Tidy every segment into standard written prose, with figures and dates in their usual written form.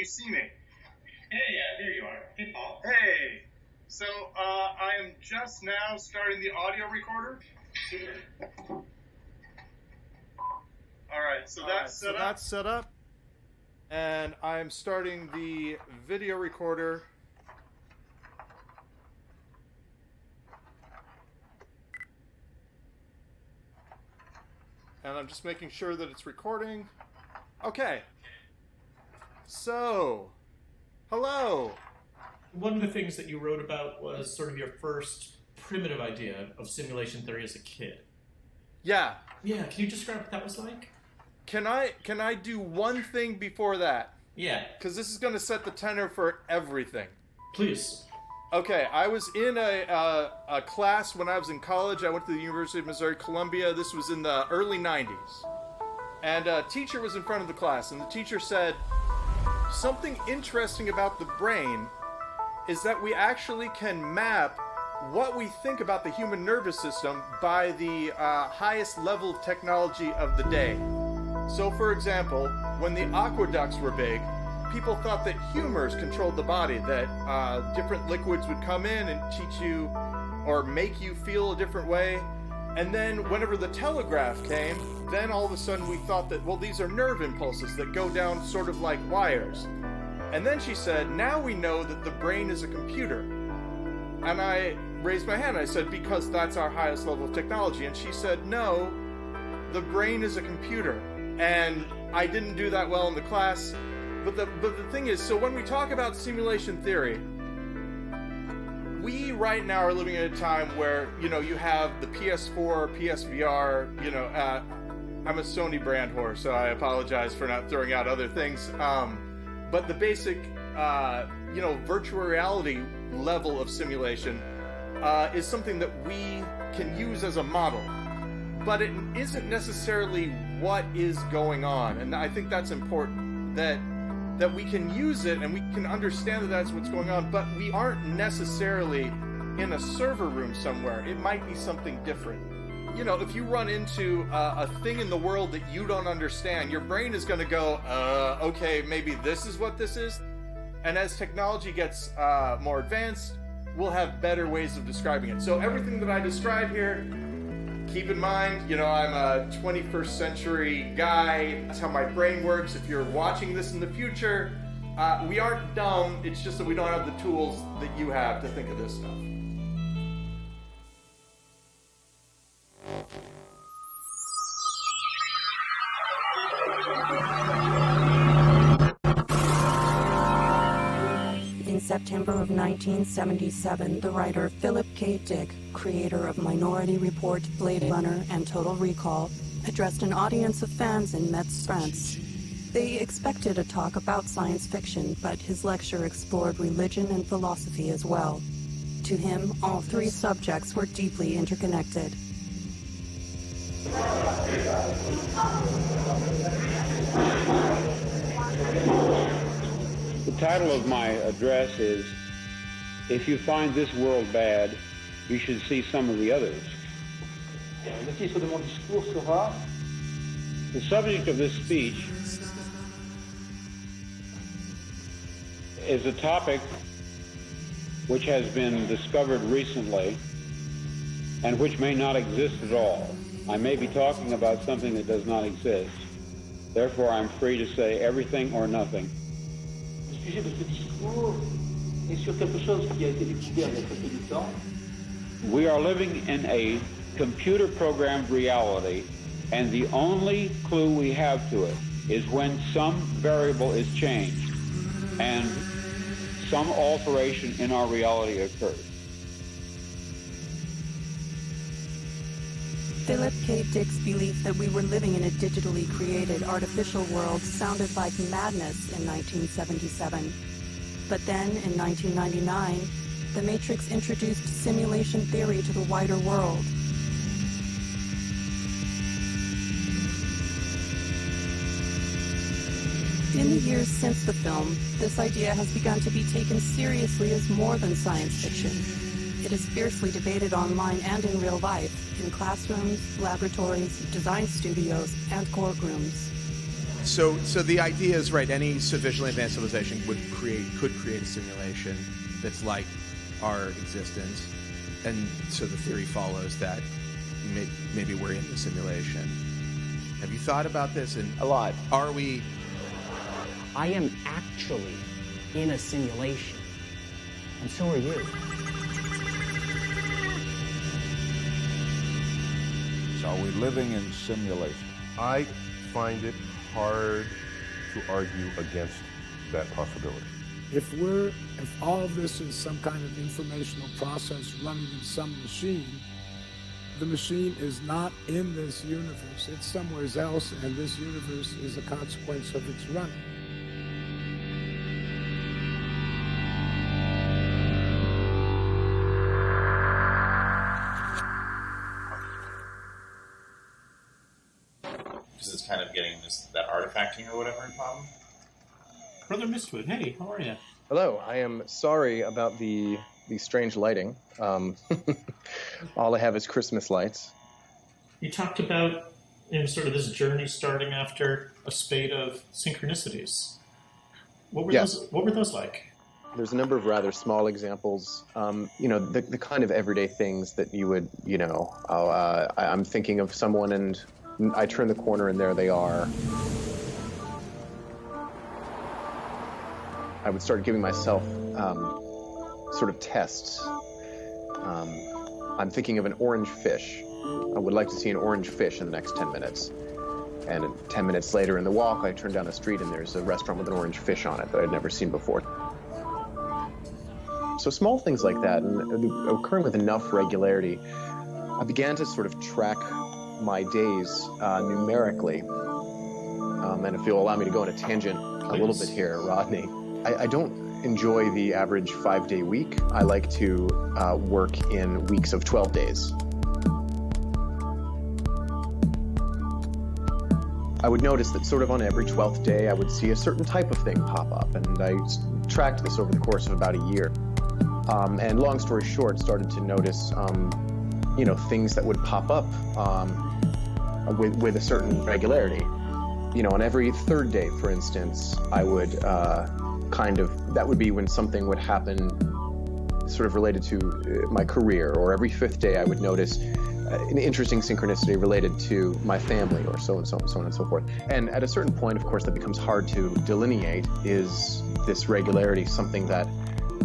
you see me? Hey, yeah, there you are. Hey, Paul. Hey. So, I am just now starting the audio recorder. Alright, so that's set up. And I'm starting the video recorder. And I'm just making sure that it's recording. Okay. So, hello. One of the things that you wrote about was sort of your first primitive idea of simulation theory as a kid. Yeah. Yeah, can you describe what that was like? Can I do one thing before that? Yeah. Because this is going to set the tenor for everything. Please. Okay, I was in a class when I was in college. I went to the University of Missouri-Columbia. This was in the early 90s. And a teacher was in front of the class, and the teacher said, something interesting about the brain is that we actually can map what we think about the human nervous system by the highest level of technology of the day. So, for example, when the aqueducts were big, people thought that humors controlled the body, that different liquids would come in and teach you or make you feel a different way. And then whenever the telegraph came, then all of a sudden we thought that, well, these are nerve impulses that go down sort of like wires. And then she said, now we know that the brain is a computer. And I raised my hand. I said, because that's our highest level of technology. And she said, no, the brain is a computer. And I didn't do that well in the class. But the thing is, so when we talk about simulation theory, we right now are living at a time where, you know, you have the PS4, PSVR, you know, I'm a Sony brand whore, so I apologize for not throwing out other things. But the basic, you know, virtual reality level of simulation is something that we can use as a model. But it isn't necessarily what is going on. And I think that's important, that we can use it and we can understand that that's what's going on, but we aren't necessarily in a server room somewhere. It might be something different. You know, if you run into a thing in the world that you don't understand, your brain is going to go, okay, maybe this is what this is. And as technology gets more advanced, we'll have better ways of describing it. So everything that I describe here, keep in mind, you know, I'm a 21st century guy. That's how my brain works. If you're watching this in the future, we aren't dumb. It's just that we don't have the tools that you have to think of this stuff. In September of 1977, the writer Philip K. Dick, creator of Minority Report, Blade Runner, and Total Recall, addressed an audience of fans in Metz, France. They expected a talk about science fiction, but his lecture explored religion and philosophy as well. To him, all three subjects were deeply interconnected. The title of my address is, If You Find This World Bad, You Should See Some of the Others. Le titre de mon discours sera... The subject of this speech is a topic which has been discovered recently and which may not exist at all. I may be talking about something that does not exist. Therefore, I'm free to say everything or nothing. Le sujet de ce discours est sur quelque chose qui a été découvert il y a très peu de temps. We are living in a computer-programmed reality, and the only clue we have to it is when some variable is changed and some alteration in our reality occurs. Philip K. Dick's belief that we were living in a digitally created artificial world sounded like madness in 1977. But then, in 1999, The Matrix introduced simulation theory to the wider world. In the years since the film, this idea has begun to be taken seriously as more than science fiction. It is fiercely debated online and in real life, in classrooms, laboratories, design studios, and courtrooms. So the idea is, right, any sufficiently advanced civilization could create a simulation that's like our existence, and so the theory follows that maybe we're in the simulation. Have you thought about this? And a lot. Are we? I am actually in a simulation, and so are you. So are we living in simulation? I find it hard to argue against that possibility. If all of this is some kind of informational process running in some machine, the machine is not in this universe. It's somewhere else, and this universe is a consequence of its running. Because it's kind of getting that artifacting or whatever problem. Brother Mistwood, hey, how are you? Hello, I am sorry about the strange lighting. All I have is Christmas lights. You talked about sort of this journey starting after a spate of synchronicities. What were those like? There's a number of rather small examples. The kind of everyday things that you would, I'm thinking of someone and I turn the corner and there they are. I would start giving myself sort of tests. I'm thinking of an orange fish. I would like to see an orange fish in the next 10 minutes. And 10 minutes later in the walk, I turn down a street and there's a restaurant with an orange fish on it that I'd never seen before. So small things like that, and occurring with enough regularity, I began to sort of track my days numerically. And if you'll allow me to go on a tangent a little bit here, Rodney, I don't enjoy the average 5-day week. I like to work in weeks of 12 days. I would notice that sort of on every 12th day, I would see a certain type of thing pop up, and I tracked this over the course of about a year. And long story short, started to notice, things that would pop up with a certain regularity. On every third day, for instance, I would that would be when something would happen sort of related to my career, or every fifth day I would notice an interesting synchronicity related to my family, or so and so and so on and so forth. And at a certain point, of course, that becomes hard to delineate. Is this regularity something that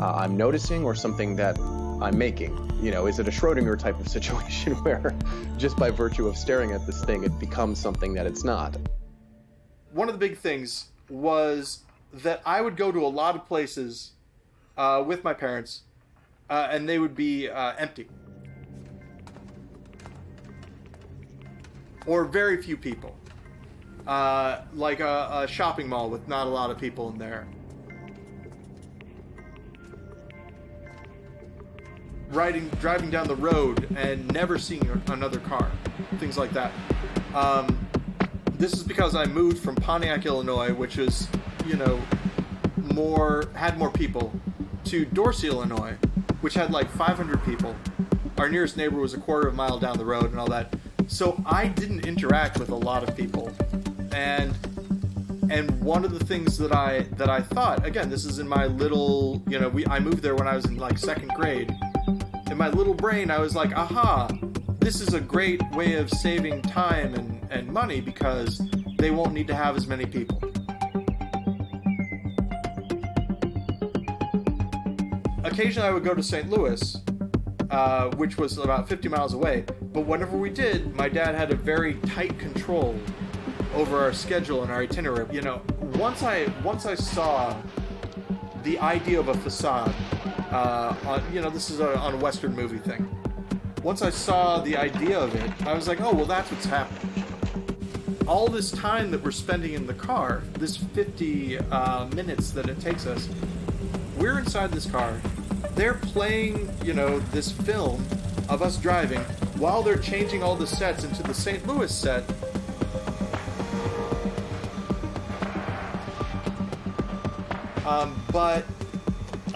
I'm noticing or something that I'm making? Is it a Schrodinger type of situation where just by virtue of staring at this thing, it becomes something that it's not? One of the big things was that I would go to a lot of places with my parents, and they would be empty. Or very few people. Like a shopping mall with not a lot of people in there. Driving down the road and never seeing another car. Things like that. This is because I moved from Pontiac, Illinois, which is, had more people, to Dorsey, Illinois, which had like 500 people. Our nearest neighbor was a quarter of a mile down the road and all that. So I didn't interact with a lot of people. And one of the things that I thought, again, this is in my little, I moved there when I was in like second grade. In my little brain, I was like, aha, this is a great way of saving time and money because they won't need to have as many people. Occasionally I would go to St. Louis, which was about 50 miles away, but whenever we did, my dad had a very tight control over our schedule and our itinerary. Once I saw the idea of a facade, this is on a Western movie thing. Once I saw the idea of it, I was like, oh, well, that's what's happening. All this time that we're spending in the car, this 50 minutes that it takes us, we're inside this car. They're playing, this film of us driving while they're changing all the sets into the St. Louis set. But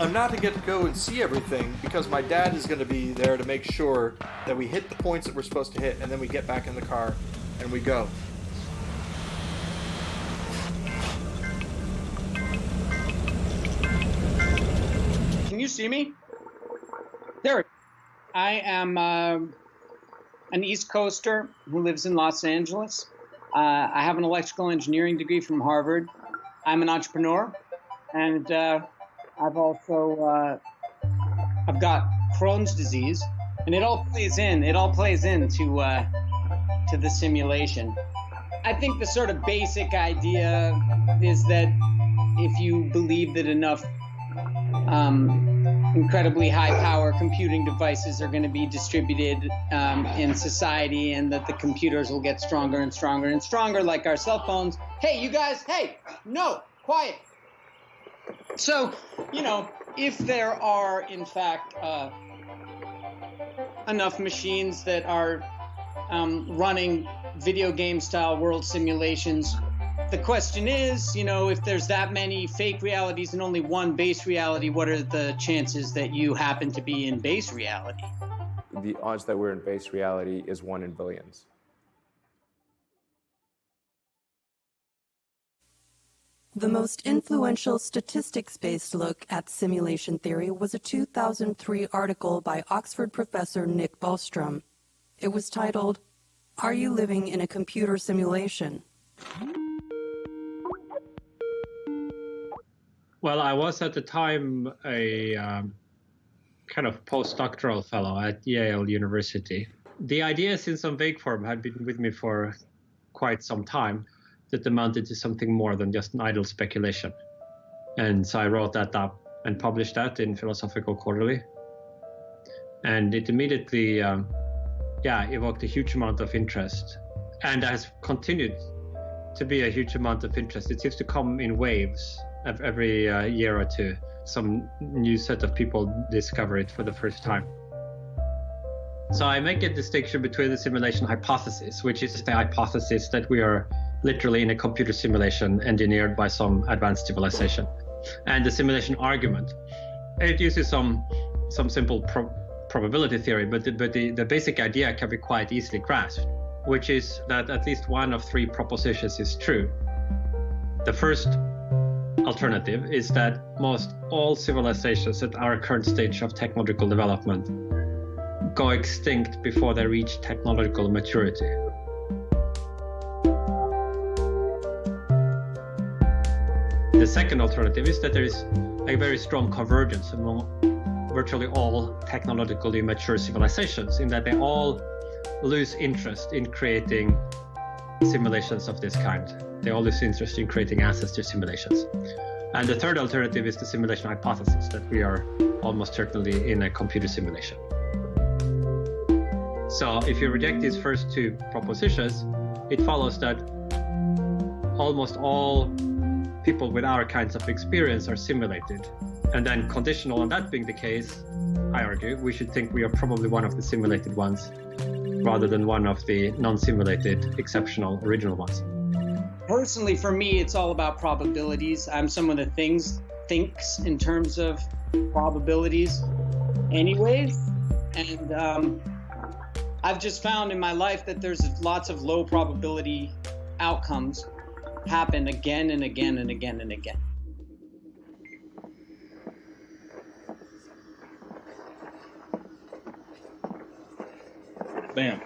I'm not to get to go and see everything because my dad is going to be there to make sure that we hit the points that we're supposed to hit, and then we get back in the car and we go. see me? There. I am an East Coaster who lives in Los Angeles. I have an electrical engineering degree from Harvard. I'm an entrepreneur, and I've also I've got Crohn's disease, and it all plays into to the simulation. I think the sort of basic idea is that if you believe that enough incredibly high-power computing devices are going to be distributed in society, and that the computers will get stronger and stronger and stronger, like our cell phones. Hey, you guys, hey, no, quiet. So, you know, if there are, in fact, enough machines that are running video game-style world simulations, the question is, you know, if there's that many fake realities and only one base reality, what are the chances that you happen to be in base reality? The odds that we're in base reality is 1 in billions. The most influential statistics-based look at simulation theory was a 2003 article by Oxford professor Nick Bostrom. It was titled, "Are You Living in a Computer Simulation?" Well, I was at the time a kind of postdoctoral fellow at Yale University. The ideas in some vague form had been with me for quite some time that amounted to something more than just an idle speculation. And so I wrote that up and published that in Philosophical Quarterly. And it immediately, evoked a huge amount of interest, and has continued to be a huge amount of interest. It seems to come in waves every year or two. Some new set of people discover it for the first time. So I make a distinction between the simulation hypothesis, which is the hypothesis that we are literally in a computer simulation engineered by some advanced civilization, and the simulation argument. It uses some simple probability theory, but the basic idea can be quite easily grasped, which is that at least one of 3 propositions is true. The first alternative is that most all civilizations at our current stage of technological development go extinct before they reach technological maturity. The second alternative is that there is a very strong convergence among virtually all technologically mature civilizations, in that they all lose interest in creating simulations of this kind. They all lose interest in creating answers to simulations. And the third alternative is the simulation hypothesis, that we are almost certainly in a computer simulation. So if you reject these first 2 propositions, it follows that almost all people with our kinds of experience are simulated. And then, conditional on that being the case, I argue, we should think we are probably one of the simulated ones, rather than one of the non-simulated, exceptional, original ones. Personally, for me, it's all about probabilities. I'm someone that thinks in terms of probabilities anyways. And I've just found in my life that there's lots of low probability outcomes happen again and again and again and again. Bam.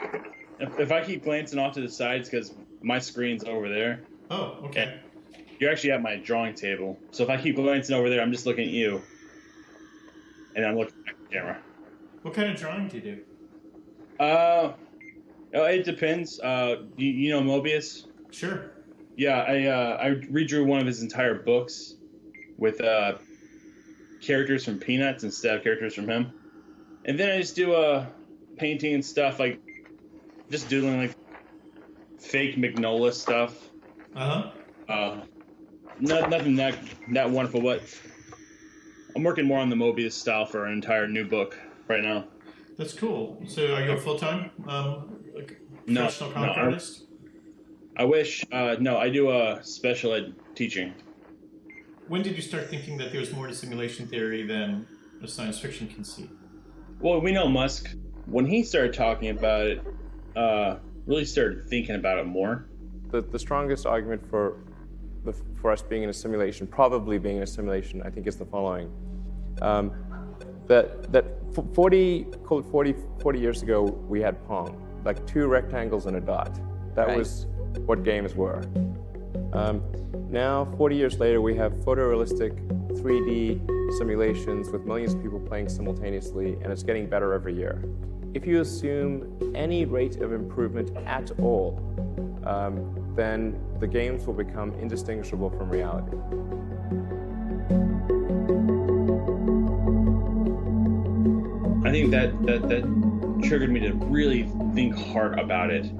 If I keep glancing off to the sides, because my screen's over there. Oh, okay. You're actually at my drawing table. So if I keep glancing over there, I'm just looking at you. And I'm looking at the camera. What kind of drawing do you do? It depends. You know Mobius? Sure. Yeah, I redrew one of his entire books with characters from Peanuts instead of characters from him. And then I just do painting and stuff, like just doodling like fake Magnolia stuff. Nothing that wonderful, but I'm working more on the Mobius style for an entire new book right now. That's cool. So are you a full-time professional comic artist? I wish. No, I do special ed teaching. When did you start thinking that there was more to simulation theory than a science fiction conceit? Well, we know Musk, when he started talking about it, really started thinking about it more. The strongest argument for us being in a simulation, probably being in a simulation, I think is the following. that 40 years ago, we had Pong, like 2 rectangles and a dot. That was what games were. Now, 40 years later, we have photorealistic 3D simulations with millions of people playing simultaneously, and it's getting better every year. If you assume any rate of improvement at all, then the games will become indistinguishable from reality. I think that triggered me to really think hard about it.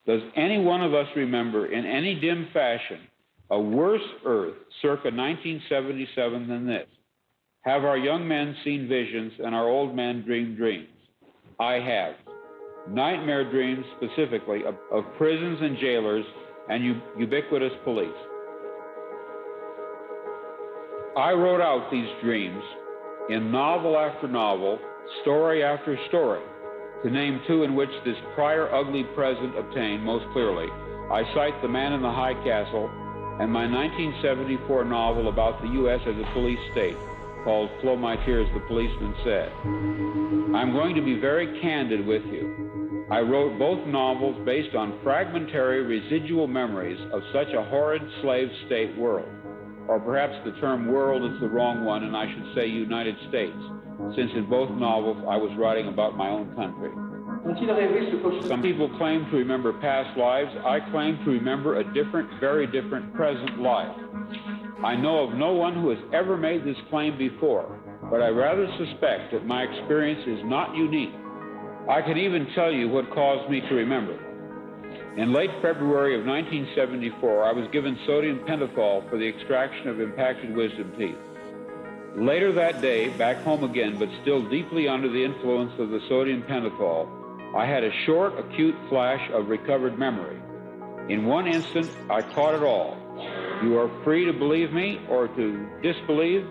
Does any one of us remember in any dim fashion a worse Earth circa 1977 than this? Have our young men seen visions and our old men dreamed dreams? I have. Nightmare dreams specifically of prisons and jailers and ubiquitous police. I wrote out these dreams in novel after novel, story after story. To name 2 in which this prior ugly present obtained most clearly, I cite The Man in the High Castle and my 1974 novel about the U.S. as a police state, called Flow My Tears, the Policeman Said. I'm going to be very candid with you. I wrote both novels based on fragmentary residual memories of such a horrid slave state world. Or perhaps the term world is the wrong one, and I should say United States, since in both novels I was writing about my own country. Some people claim to remember past lives. I claim to remember a different, very different present life. I know of no one who has ever made this claim before, but I rather suspect that my experience is not unique. I can even tell you what caused me to remember. In late February of 1974, I was given sodium pentothal for the extraction of impacted wisdom teeth. Later that day, back home again, but still deeply under the influence of the sodium pentothal, I had a short, acute flash of recovered memory. In one instant, I caught it all. You are free to believe me or to disbelieve,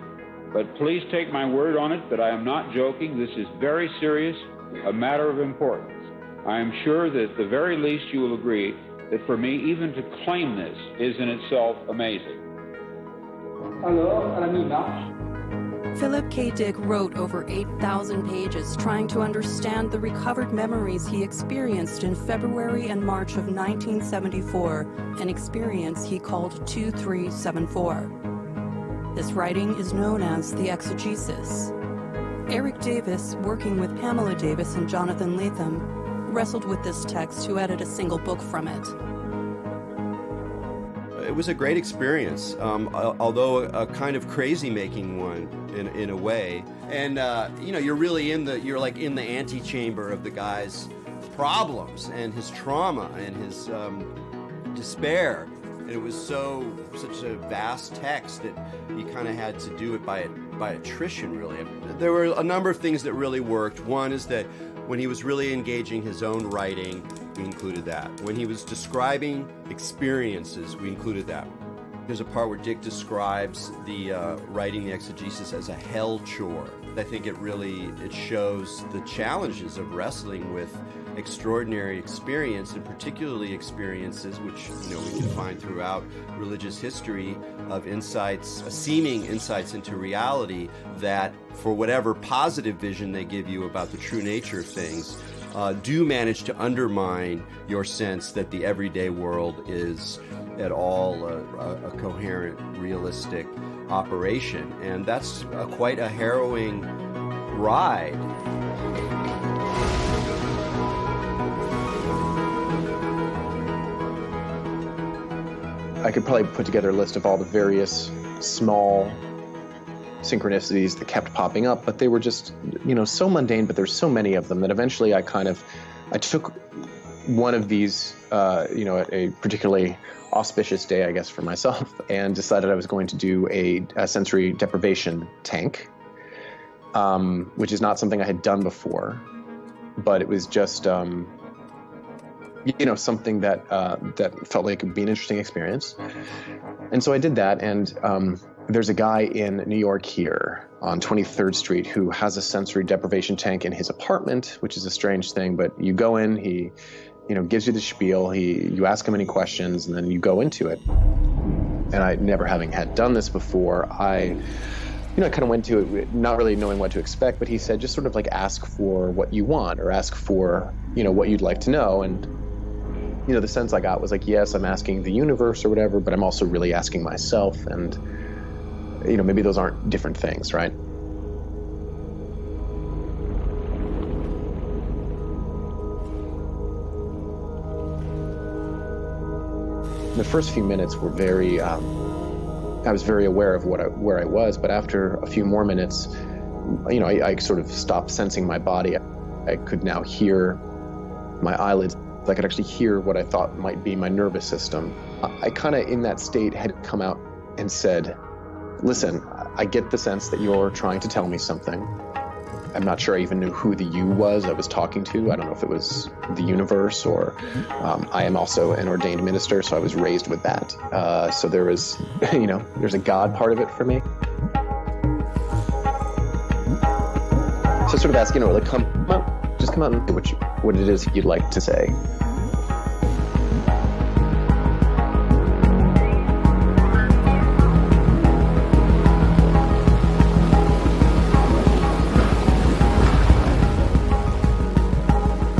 but please take my word on it that I am not joking. This is very serious, a matter of importance. I am sure that at the very least you will agree that for me, even to claim this is in itself amazing. Philip K. Dick wrote over 8,000 pages trying to understand the recovered memories he experienced in February and March of 1974, an experience he called 2374. This writing is known as the exegesis. Eric Davis, working with Pamela Davis and Jonathan Latham, wrestled with this text to edit a single book from it. It was a great experience, although a kind of crazy-making one in a way. And you're really you're like in the antechamber of the guy's problems and his trauma and his despair. And it was such a vast text that you kind of had to do it by attrition, really. There were a number of things that really worked. One is that when he was really engaging his own writing, we included that. When he was describing experiences, we included that. There's a part where Dick describes the writing the exegesis as a hell chore. I think it shows the challenges of wrestling with extraordinary experience, and particularly experiences which we can find throughout religious history of insights, seeming insights into reality that, for whatever positive vision they give you about the true nature of things, do manage to undermine your sense that the everyday world is at all a coherent, realistic operation. And that's quite a harrowing ride. I could probably put together a list of all the various small synchronicities that kept popping up, but they were just, so mundane, but there's so many of them that eventually I took one of these, at a particularly auspicious day, I guess, for myself, and decided I was going to do a sensory deprivation tank, which is not something I had done before, but it was just, something that felt like it would be an interesting experience. And so I did that, and there's a guy in New York here on 23rd Street who has a sensory deprivation tank in his apartment, which is a strange thing, but you go in, he gives you the spiel. You ask him any questions, and then you go into it. And I, never having had done this before, I kind of went to it not really knowing what to expect, but he said, just sort of like ask for what you want, or ask for, what you'd like to know. And, the sense I got was like, yes, I'm asking the universe or whatever, but I'm also really asking myself. And, maybe those aren't different things, right? The first few minutes were very, I was very aware of where I was, but after a few more minutes, I sort of stopped sensing my body. I could now hear my eyelids. I could actually hear what I thought might be my nervous system. I kind of, in that state, had come out and said, listen, I get the sense that you're trying to tell me something. I'm not sure I even knew who the you was I was talking to. I don't know if it was the universe or I am also an ordained minister, so I was raised with that. So there was, there's a God part of it for me. So sort of asking, like, come out, just come out and say what it is you'd like to say.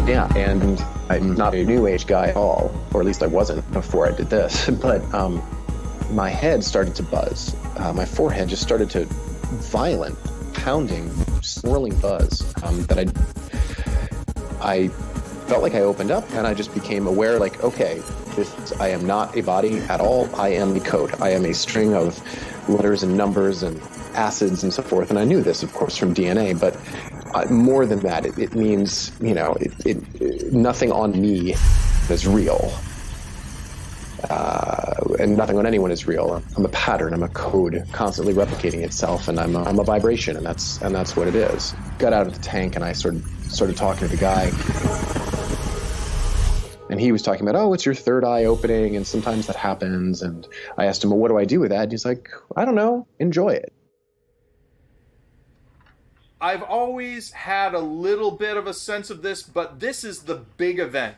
Yeah, and I'm not a new age guy at all, or at least I wasn't before I did this, but my head started to buzz. My forehead just started to violent, pounding, swirling buzz that I felt like I opened up, and I just became aware, like, okay, I am not a body at all. I am the code. I am a string of letters and numbers and acids and so forth, and I knew this, of course, from DNA, but more than that, it means, nothing on me is real. And nothing on anyone is real. I'm a pattern. I'm a code constantly replicating itself, and I'm a vibration, and that's what it is. Got out of the tank, and I started talking to the guy, and he was talking about, it's your third eye opening, and sometimes that happens. And I asked him, well, what do I do with that? And he's like, I don't know. Enjoy it. I've always had a little bit of a sense of this, but this is the big event.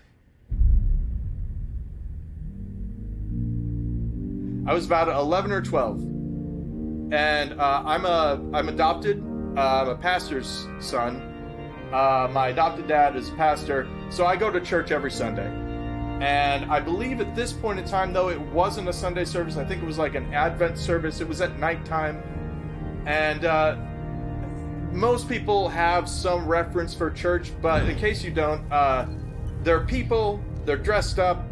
I was about 11 or 12, and I'm adopted. I'm a pastor's son. My adopted dad is a pastor, so I go to church every Sunday. And I believe at this point in time, though, it wasn't a Sunday service. I think it was like an Advent service. It was at nighttime, and most people have some reference for church, but in case you don't, there are people, they're dressed up,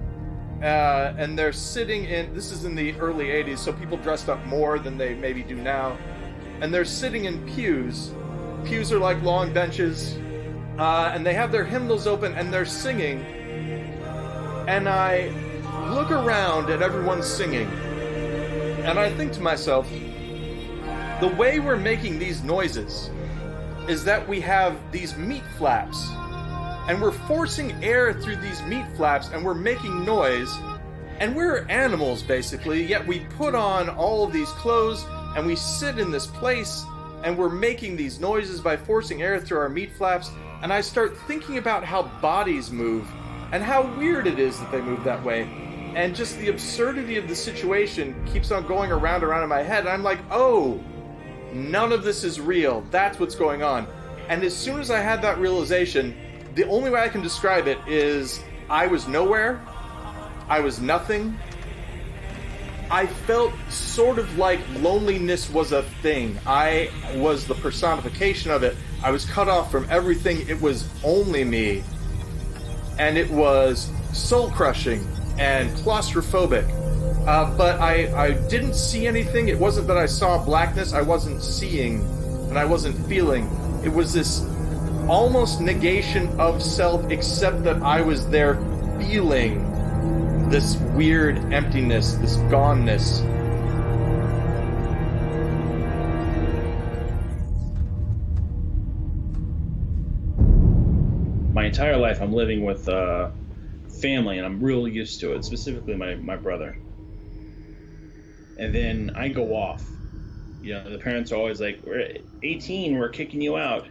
and they're sitting in, this is in the early 80s, so people dressed up more than they maybe do now, and they're sitting in pews. Pews are like long benches, and they have their hymnals open, and they're singing, and I look around at everyone singing, and I think to myself, the way we're making these noises is that we have these meat flaps, and we're forcing air through these meat flaps, and we're making noise, and we're animals basically, yet we put on all of these clothes, and we sit in this place, and we're making these noises by forcing air through our meat flaps. And I start thinking about how bodies move, and how weird it is that they move that way, and just the absurdity of the situation keeps on going around in my head, and I'm like, oh, none of this is real. That's what's going on. And as soon as I had that realization, the only way I can describe it is I was nowhere. I was nothing. I felt sort of like loneliness was a thing. I was the personification of it. I was cut off from everything. It was only me. And it was soul-crushing and claustrophobic. But I didn't see anything. It wasn't that I saw blackness. I wasn't seeing, and I wasn't feeling. It was this almost negation of self, except that I was there feeling this weird emptiness, this goneness. My entire life I'm living with family, and I'm really used to it, specifically my brother. And then I go off. The parents are always like, we're 18, we're kicking you out.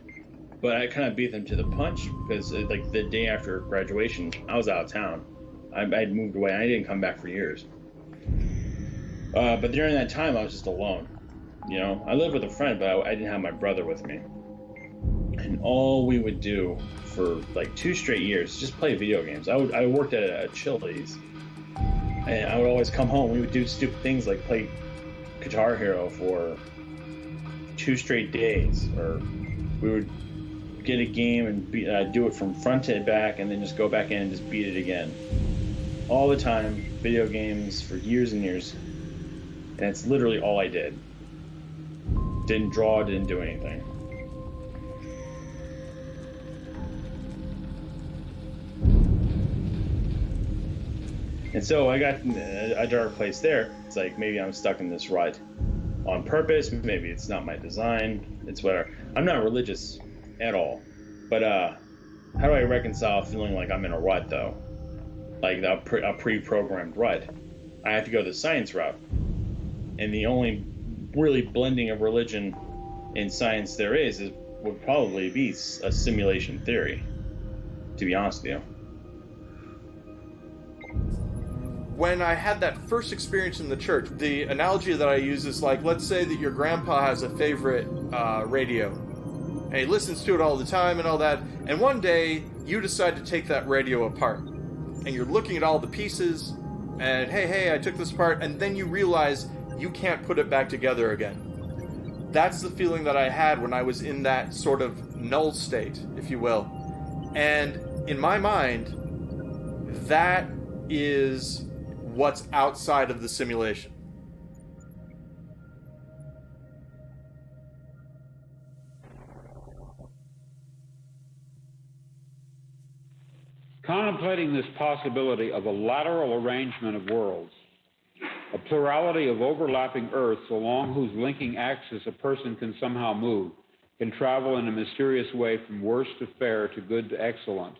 but I kind of beat them to the punch because like the day after graduation, I was out of town. I'd moved away. I didn't come back for years. But during that time, I was just alone. You know, I lived with a friend, but I didn't have my brother with me. And all we would do for like 2 straight years, just play video games. I worked at a Chili's, and I would always come home. We would do stupid things like play Guitar Hero for 2 straight days, or we would get a game and do it from front to back, and then just go back in and just beat it again. All the time, video games for years and years, and it's literally all I did. Didn't draw, didn't do anything. And so I got a dark place there. It's like, maybe I'm stuck in this rut on purpose. Maybe it's not my design. It's whatever. I'm not religious at all. But how do I reconcile feeling like I'm in a rut, though? Like a pre-programmed rut. I have to go the science route. And the only really blending of religion and science there would probably be a simulation theory, to be honest with you. When I had that first experience in the church, the analogy that I use is like, let's say that your grandpa has a favorite radio, and he listens to it all the time and all that, and one day you decide to take that radio apart, and you're looking at all the pieces, and hey, I took this apart, and then you realize you can't put it back together again. That's the feeling that I had when I was in that sort of null state, if you will. And in my mind, that is what's outside of the simulation. Contemplating this possibility of a lateral arrangement of worlds, a plurality of overlapping Earths along whose linking axis a person can somehow move, can travel in a mysterious way from worse to fair to good to excellent.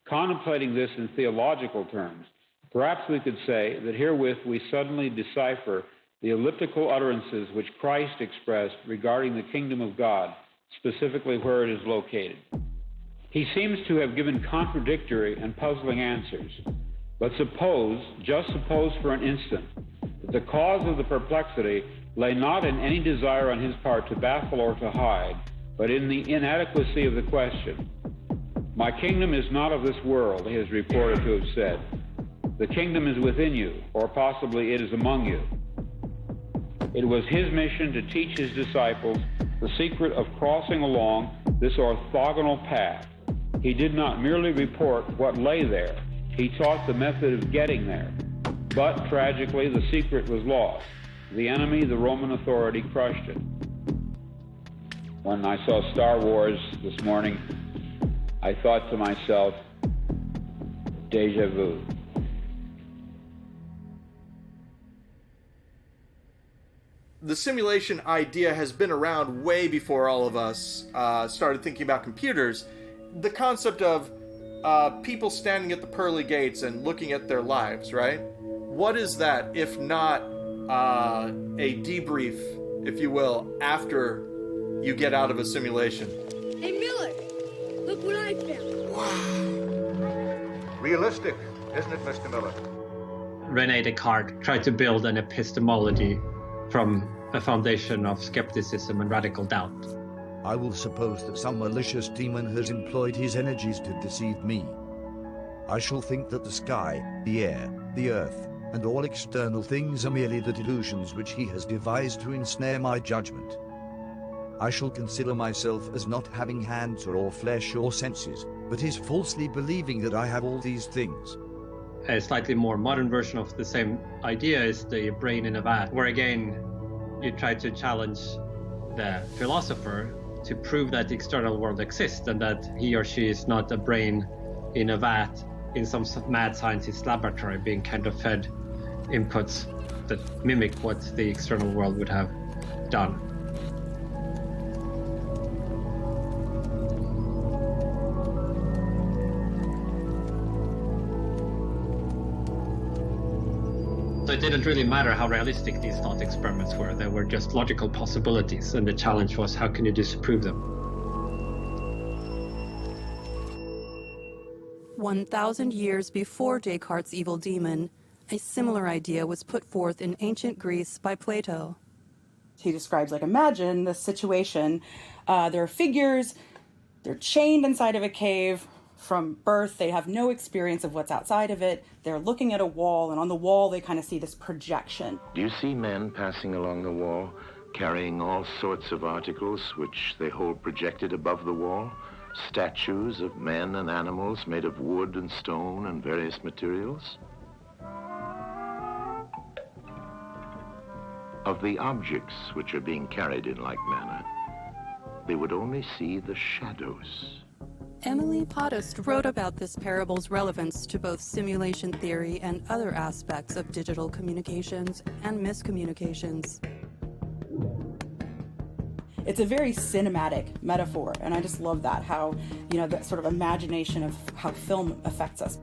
Contemplating this in theological terms, perhaps we could say that herewith we suddenly decipher the elliptical utterances which Christ expressed regarding the kingdom of God, specifically where it is located. He seems to have given contradictory and puzzling answers. But suppose, just suppose for an instant, that the cause of the perplexity lay not in any desire on his part to baffle or to hide, but in the inadequacy of the question. My kingdom is not of this world, he is reported to have said. The kingdom is within you, or possibly it is among you. It was his mission to teach his disciples the secret of crossing along this orthogonal path. He did not merely report what lay there, he taught the method of getting there. But, tragically, the secret was lost. The enemy, the Roman authority, crushed it. When I saw Star Wars this morning, I thought to myself, deja vu. The simulation idea has been around way before all of us started thinking about computers. The concept of people standing at the pearly gates and looking at their lives, right? What is that if not a debrief, if you will, after you get out of a simulation? Hey, Miller! Look what I found! Wow! Realistic, isn't it, Mr. Miller? René Descartes tried to build an epistemology from a foundation of skepticism and radical doubt. I will suppose that some malicious demon has employed his energies to deceive me. I shall think that the sky, the air, the earth, and all external things are merely the delusions which he has devised to ensnare my judgment. I shall consider myself as not having hands or flesh or senses, but is falsely believing that I have all these things. A slightly more modern version of the same idea is the brain in a vat, where again you try to challenge the philosopher to prove that the external world exists and that he or she is not a brain in a vat in some mad scientist laboratory being kind of fed inputs that mimic what the external world would have done. So it didn't really matter how realistic these thought experiments were. They were just logical possibilities, and the challenge was how can you disprove them? 1,000 years before Descartes' evil demon, a similar idea was put forth in ancient Greece by Plato. He describes, like, imagine this situation. There are figures, they're chained inside of a cave from birth. They have no experience of what's outside of it. They're looking at a wall, and on the wall they kind of see this projection. Do you see men passing along the wall, carrying all sorts of articles which they hold projected above the wall? Statues of men and animals made of wood and stone and various materials? Of the objects which are being carried in like manner, they would only see the shadows. Emily Pottist wrote about this parable's relevance to both simulation theory and other aspects of digital communications and miscommunications. It's a very cinematic metaphor, and I just love that, how, that sort of imagination of how film affects us.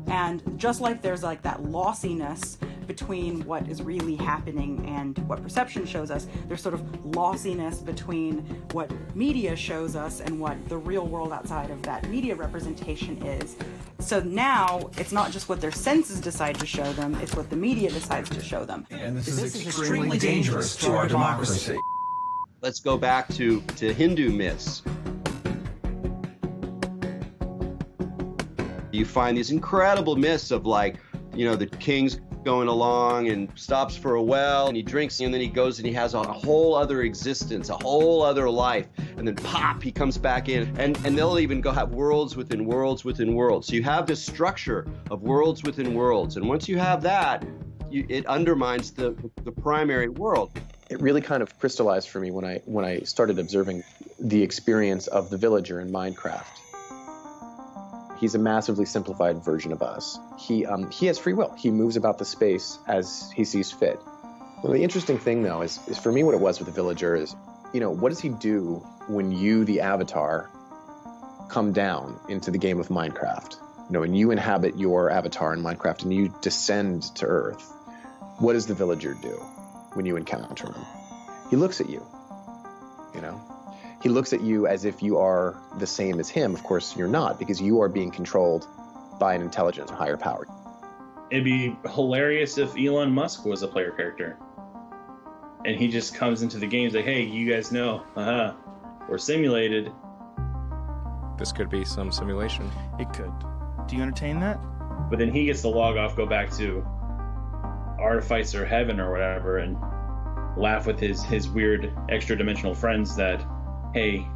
And just like there's like that lossiness between what is really happening and what perception shows us, there's sort of lossiness between what media shows us and what the real world outside of that media representation is. So now it's not just what their senses decide to show them, it's what the media decides to show them. And this is extremely dangerous to our democracy. Let's go back to Hindu myths. You find these incredible myths of, like, the king's going along and stops for a well and he drinks, and then he goes and he has a whole other existence, a whole other life, and then pop, he comes back in, and they'll even go have worlds within worlds within worlds. So you have this structure of worlds within worlds, and once you have that, it undermines the primary world. It really kind of crystallized for me when I started observing the experience of the villager in Minecraft. He's a massively simplified version of us. He has free will. He moves about the space as he sees fit. Well, the interesting thing, though, is for me what it was with the villager is, what does he do when you, the avatar, come down into the game of Minecraft? And you inhabit your avatar in Minecraft and you descend to Earth. What does the villager do when you encounter him? He looks at you, He looks at you as if you are the same as him. Of course, you're not, because you are being controlled by an intelligent higher power. It'd be hilarious if Elon Musk was a player character. And he just comes into the games like, hey, you guys know, we're simulated. This could be some simulation. It could. Do you entertain that? But then he gets to log off, go back to Artificer Heaven or whatever, and laugh with his weird extra-dimensional friends that, hey,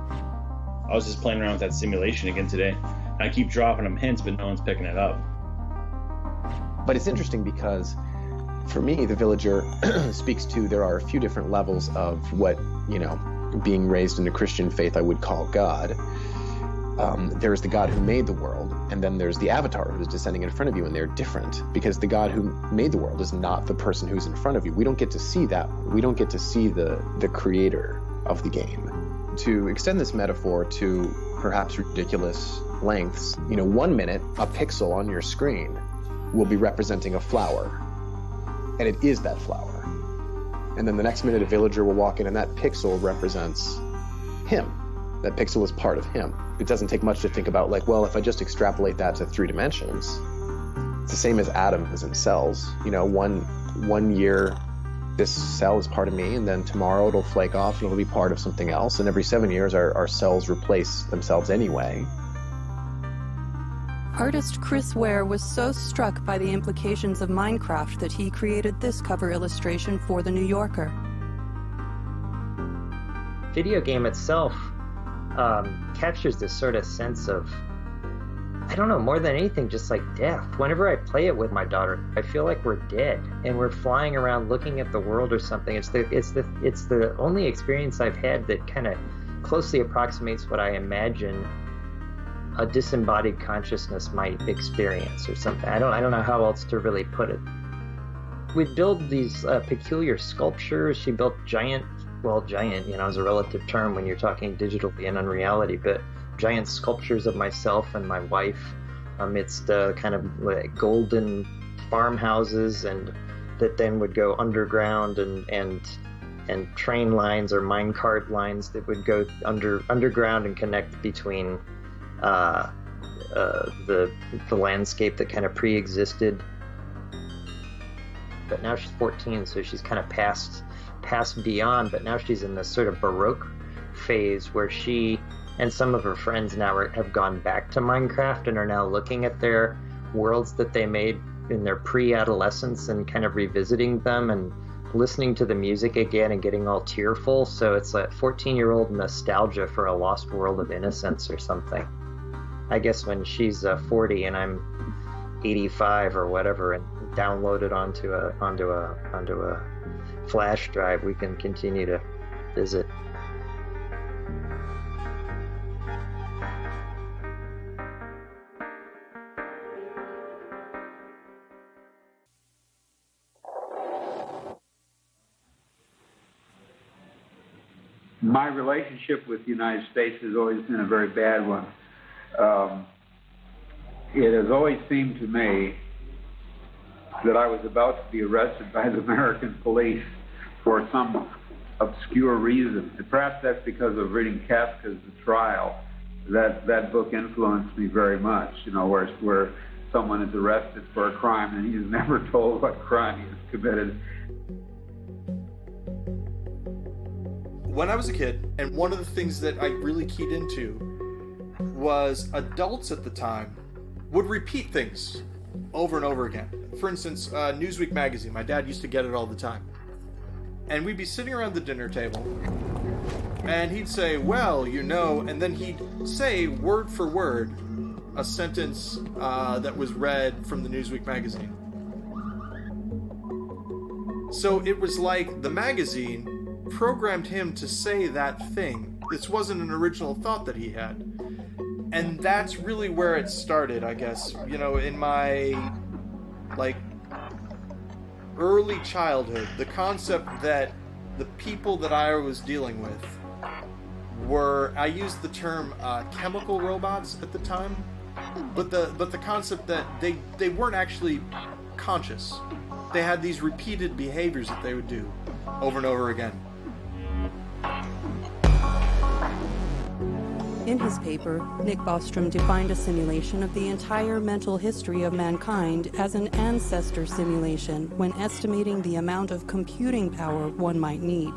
I was just playing around with that simulation again today. I keep dropping them hints, but no one's picking it up. But it's interesting because, for me, the villager speaks to, there are a few different levels of what, being raised in a Christian faith I would call God. There's the God who made the world, and then there's the avatar who's descending in front of you, and they're different because the God who made the world is not the person who's in front of you. We don't get to see that. We don't get to see the creator of the game. To extend this metaphor to perhaps ridiculous lengths, 1 minute, a pixel on your screen will be representing a flower, and it is that flower. And then the next minute, a villager will walk in, and that pixel represents him. That pixel is part of him. It doesn't take much to think about, like, well, if I just extrapolate that to 3 dimensions, it's the same as atoms and cells. One year, this cell is part of me, and then tomorrow it'll flake off and it'll be part of something else. And every 7 years, our cells replace themselves anyway. Artist Chris Ware was so struck by the implications of Minecraft that he created this cover illustration for The New Yorker. Video game itself captures this sort of sense of, I don't know, more than anything, just like death. Whenever I play it with my daughter, I feel like we're dead and we're flying around looking at the world or something. It's the only experience I've had that kind of closely approximates what I imagine a disembodied consciousness might experience or something. I don't know how else to really put it. We build these peculiar sculptures. She built giant, is a relative term when you're talking digitally and unreality, but giant sculptures of myself and my wife amidst kind of like golden farmhouses, and that then would go underground, and train lines or minecart lines that would go underground and connect between the landscape that kind of pre-existed. But now she's 14, so she's kind of passed beyond, but now she's in this sort of Baroque phase where she and some of her friends now have gone back to Minecraft and are now looking at their worlds that they made in their pre-adolescence and kind of revisiting them and listening to the music again and getting all tearful. So it's a 14-year-old nostalgia for a lost world of innocence or something. I guess when she's 40 and I'm 85 or whatever and download it onto a flash drive, we can continue to visit. My relationship with the United States has always been a very bad one. It has always seemed to me that I was about to be arrested by the American police for some obscure reason. And perhaps that's because of reading Kafka's The Trial. That book influenced me very much, you know, where someone is arrested for a crime and he's never told what crime he has committed. When I was a kid, and one of the things that I really keyed into was adults at the time would repeat things over and over again. For instance, Newsweek magazine. My dad used to get it all the time. And we'd be sitting around the dinner table, and he'd say, well, you know, and then he'd say word for word a sentence that was read from the Newsweek magazine. So it was like the magazine programmed him to say that thing. This wasn't an original thought that he had. And that's really where it started, I guess. You know, in my, like, early childhood, the concept that the people that I was dealing with were, I used the term chemical robots at the time, but the concept that they weren't actually conscious. They had these repeated behaviors that they would do over and over again. In his paper, Nick Bostrom defined a simulation of the entire mental history of mankind as an ancestor simulation when estimating the amount of computing power one might need.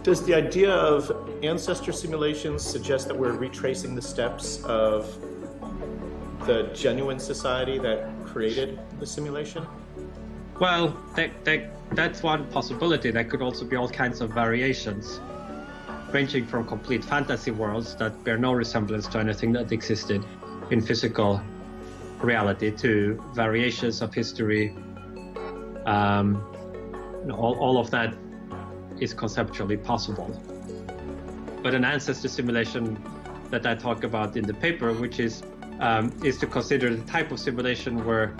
Does the idea of ancestor simulations suggest that we're retracing the steps of the genuine society that created the simulation? Well, that's one possibility. There could also be all kinds of variations, ranging from complete fantasy worlds that bear no resemblance to anything that existed in physical reality to variations of history. All of that is conceptually possible. But an ancestor simulation that I talk about in the paper, which is to consider the type of simulation where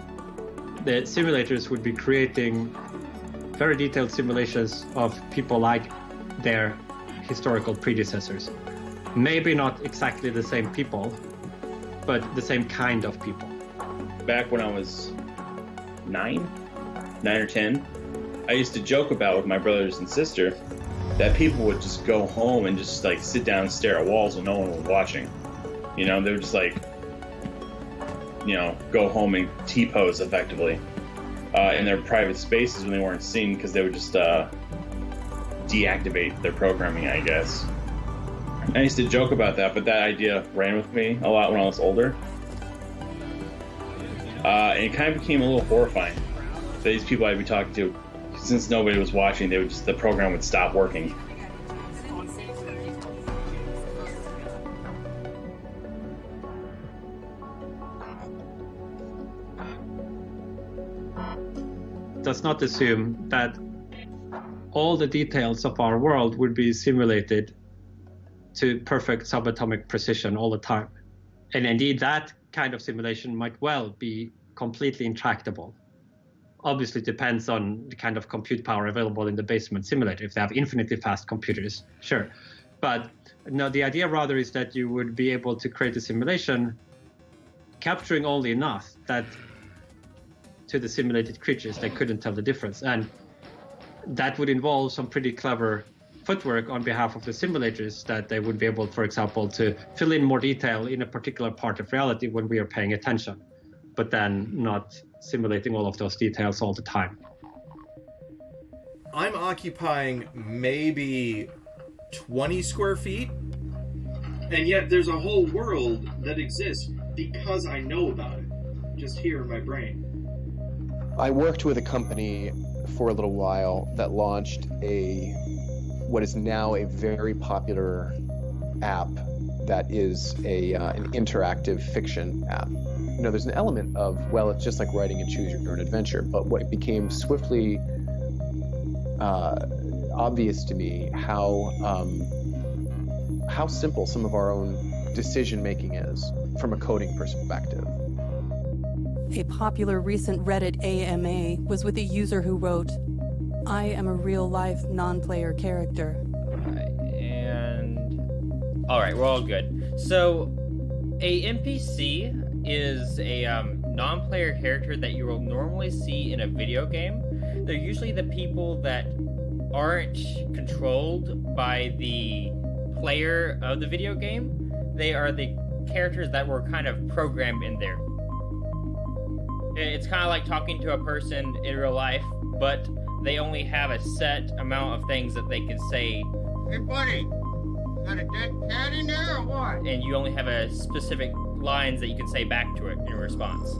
the simulators would be creating very detailed simulations of people like their historical predecessors. Maybe not exactly the same people, but the same kind of people. Back when I was 9 or 10, I used to joke about with my brothers and sister that people would just go home and just like sit down and stare at walls when no one was watching. You know, they would just like, you know, go home and T-pose effectively in their private spaces when they weren't seen, because they would just deactivate their programming, I guess. I used to joke about that, but that idea ran with me a lot when I was older. And it kind of became a little horrifying. These people I'd be talking to, since nobody was watching, the program would stop working. Does not assume that all the details of our world would be simulated to perfect subatomic precision all the time. And indeed, that kind of simulation might well be completely intractable. Obviously, it depends on the kind of compute power available in the basement simulator. If they have infinitely fast computers, sure. But no, the idea rather is that you would be able to create a simulation capturing only enough that to the simulated creatures they couldn't tell the difference. And that would involve some pretty clever footwork on behalf of the simulators that they would be able, for example, to fill in more detail in a particular part of reality when we are paying attention, but then not simulating all of those details all the time. I'm occupying maybe 20 square feet, and yet there's a whole world that exists because I know about it, just here in my brain. I worked with a company for a little while that launched what is now a very popular app that is an interactive fiction app. You know, there's an element of, well, it's just like writing and choose your own adventure, but what became swiftly obvious to me how simple some of our own decision making is from a coding perspective. A popular recent Reddit AMA was with a user who wrote, "I am a real-life non-player character." And all right, we're all good. So, a NPC is a non-player character that you will normally see in a video game. They're usually the people that aren't controlled by the player of the video game. They are the characters that were kind of programmed in there. It's kind of like talking to a person in real life, but they only have a set amount of things that they can say. Hey, buddy, got a dead cat in there or what? And you only have a specific lines that you can say back to it in response.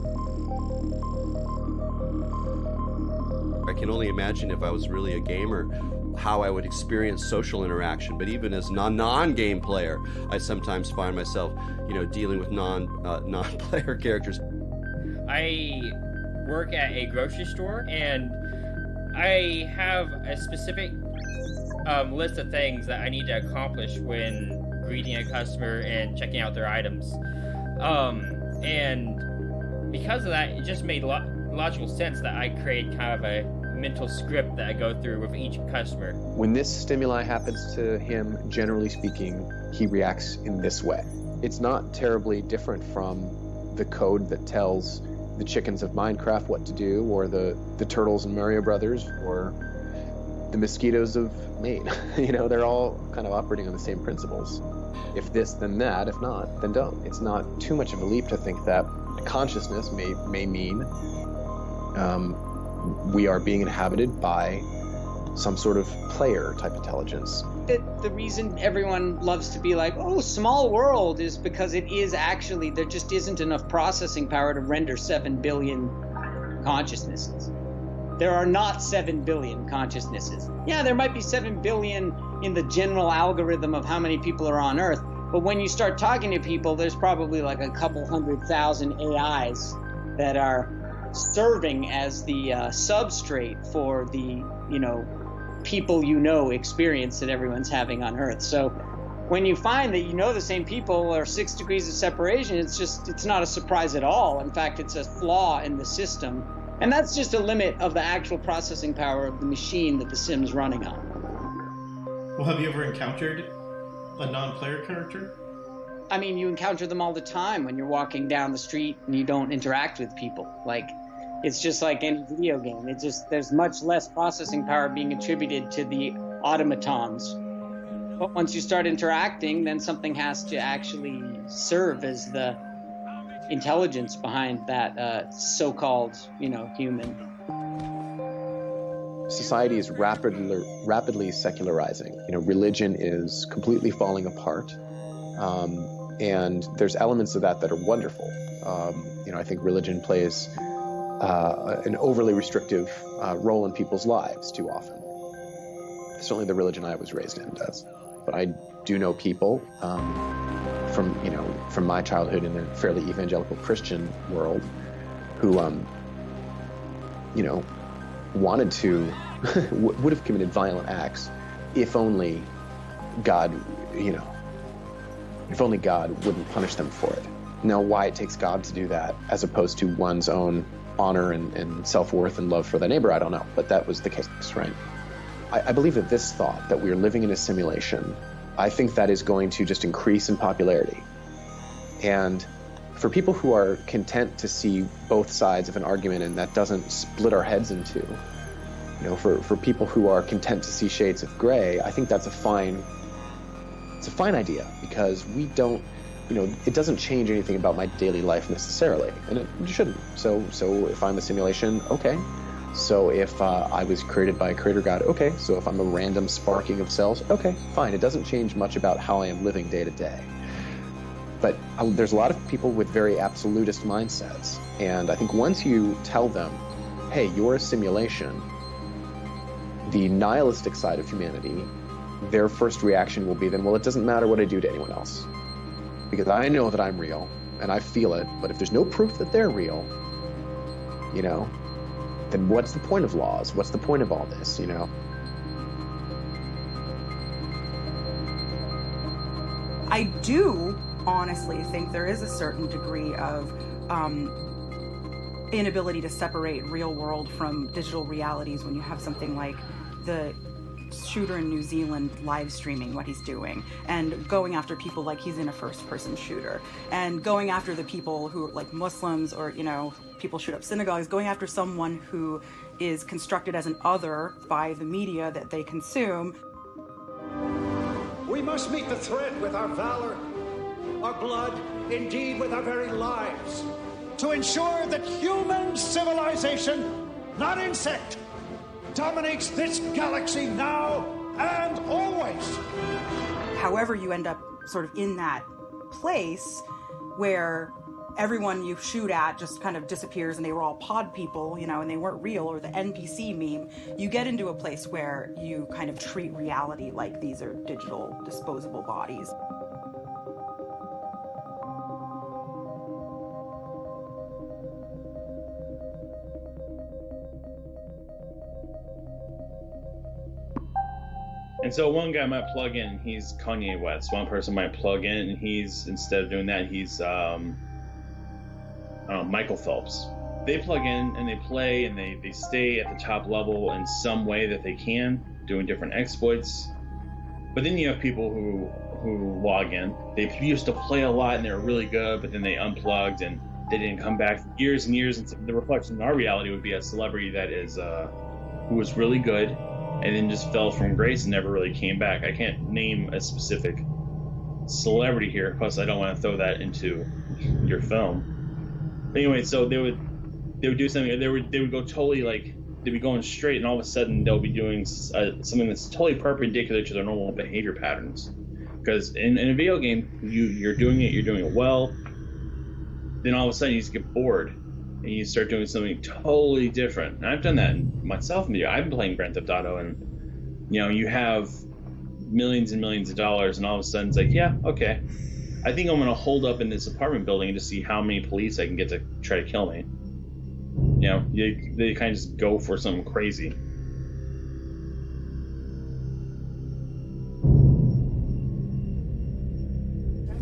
I can only imagine if I was really a gamer how I would experience social interaction. But even as a non-game player, I sometimes find myself, dealing with non-player characters. I work at a grocery store, and I have a specific list of things that I need to accomplish when greeting a customer and checking out their items. And because of that, it just made logical sense that I create kind of a mental script that I go through with each customer. When this stimuli happens to him, generally speaking, he reacts in this way. It's not terribly different from the code that tells the chickens of Minecraft what to do, or the turtles in Mario Brothers, or the mosquitoes of Maine. They're all kind of operating on the same principles. If this, then that. If not, then don't. It's not too much of a leap to think that consciousness may mean we are being inhabited by some sort of player-type intelligence. The reason everyone loves to be like, oh, small world, is because it is actually, there just isn't enough processing power to render 7 billion consciousnesses. There are not 7 billion consciousnesses. Yeah, there might be 7 billion in the general algorithm of how many people are on Earth, but when you start talking to people, there's probably like a couple 100,000 AIs that are serving as the substrate for the, people experience that everyone's having on Earth. So when you find that the same people are 6 degrees of separation, it's not a surprise at all. In fact, it's a flaw in the system. And that's just a limit of the actual processing power of the machine that the sim's running on. Well, have you ever encountered a non-player character? I mean, you encounter them all the time when you're walking down the street and you don't interact with people. Like, it's just like any video game. There's much less processing power being attributed to the automatons. But once you start interacting, then something has to actually serve as the intelligence behind that so-called, human. Society is rapidly secularizing. Religion is completely falling apart. And there's elements of that are wonderful. I think religion plays an overly restrictive role in people's lives too often. Certainly the religion I was raised in does. But I do know people from my childhood in a fairly evangelical Christian world who, wanted to, would have committed violent acts if only God, if only God wouldn't punish them for it. Now, why it takes God to do that as opposed to one's own honor and self-worth and love for the neighbor, I don't know. But that was the case, right? I believe that this thought, that we are living in a simulation, I think that is going to just increase in popularity. And for people who are content to see both sides of an argument and that doesn't split our heads in two, You know, for people who are content to see shades of gray, I think that's a fine idea, because we don't, you know, it doesn't change anything about my daily life necessarily, and it shouldn't. So if I'm a simulation, okay. So if I was created by a creator god, okay. So if I'm a random sparking of cells, okay, fine. It doesn't change much about how I am living day to day. But there's a lot of people with very absolutist mindsets, and I think once you tell them, hey, you're a simulation, the nihilistic side of humanity, their first reaction will be then, well, it doesn't matter what I do to anyone else, because I know that I'm real and I feel it, but if there's no proof that they're real, you know, then what's the point of laws? What's the point of all this, you know? I do honestly think there is a certain degree of inability to separate real world from digital realities when you have something like the shooter in New Zealand live streaming what he's doing and going after people like he's in a first-person shooter, and going after the people who are like Muslims, or, you know, people shoot up synagogues, going after someone who is constructed as an other by the media that they consume. We must meet the threat with our valor, our blood, indeed with our very lives, to ensure that human civilization, not insect, dominates this galaxy now and always. However, you end up sort of in that place where everyone you shoot at just kind of disappears and they were all pod people, you know, and they weren't real, or the NPC meme, you get into a place where you kind of treat reality like these are digital disposable bodies. And so one guy might plug in, he's Kanye West. One person might plug in, and he's, instead of doing that, he's Michael Phelps. They plug in and they play, and they stay at the top level in some way that they can, doing different exploits. But then you have people who log in. They used to play a lot and they were really good, but then they unplugged and they didn't come back for years and years. And the reflection in our reality would be a celebrity that is who was really good and then just fell from grace and never really came back. I can't name a specific celebrity here, plus I don't want to throw that into your film. But anyway, so they would do something. They would go totally, like, they'd be going straight, and all of a sudden they'll be doing something that's totally perpendicular to their normal behavior patterns. Because in a video game, you're doing it well. Then all of a sudden you just get bored and you start doing something totally different. And I've done that myself in video. I've been playing Grand Theft Auto, and you know, you have millions and millions of dollars, and all of a sudden it's like, yeah, okay, I think I'm gonna hold up in this apartment building and just see how many police I can get to try to kill me. You know, they kind of just go for something crazy.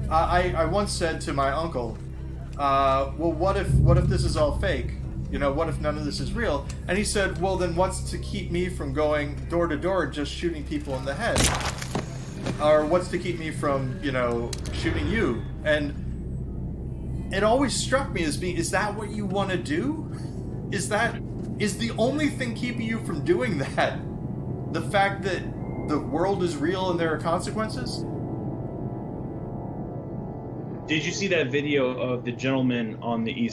I once said to my uncle, well, what if this is all fake? You know, what if none of this is real? And he said, well, then what's to keep me from going door to door just shooting people in the head? Or what's to keep me from, you know, shooting you? And it always struck me as being, is that what you want to do? Is the only thing keeping you from doing that the fact that the world is real and there are consequences? Did you see that video of the gentleman on the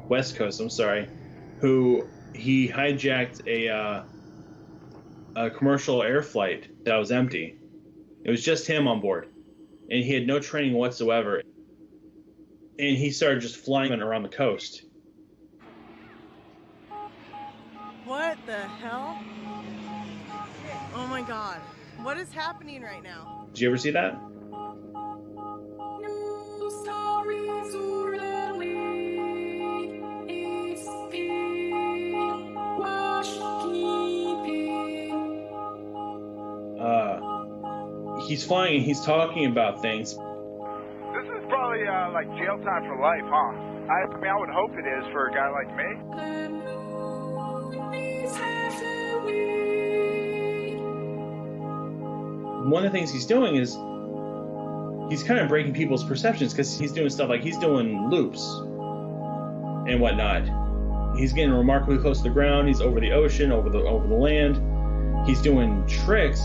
West Coast, I'm sorry, who he hijacked a commercial air flight that was empty? It was just him on board, and he had no training whatsoever. And he started just flying around the coast. What the hell? Oh my god. What is happening right now? Did you ever see that? He's flying and he's talking about things. This is probably like jail time for life, huh? I mean, I would hope it is for a guy like me. One of the things he's doing is he's kind of breaking people's perceptions, because he's doing stuff like he's doing loops and whatnot. He's getting remarkably close to the ground. He's over the ocean, over the land. He's doing tricks.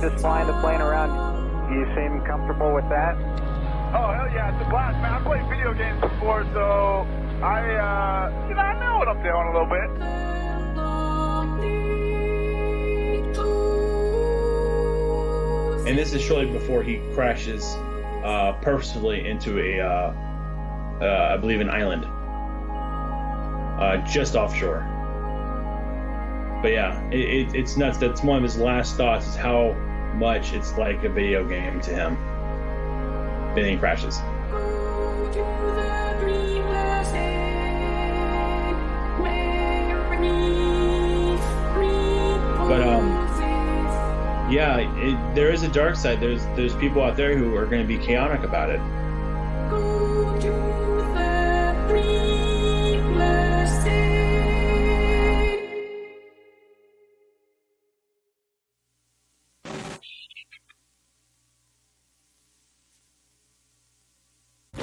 Just flying the plane around. You seem comfortable with that? Oh, hell yeah, it's a blast, man. I played video games before, so I know what I'm doing a little bit. And this is shortly before he crashes purposefully into I believe, an island just offshore. But yeah, it's nuts. That's one of his last thoughts, is how much it's like a video game to him. Then he crashes. But yeah, there is a dark side. There's people out there who are going to be chaotic about it.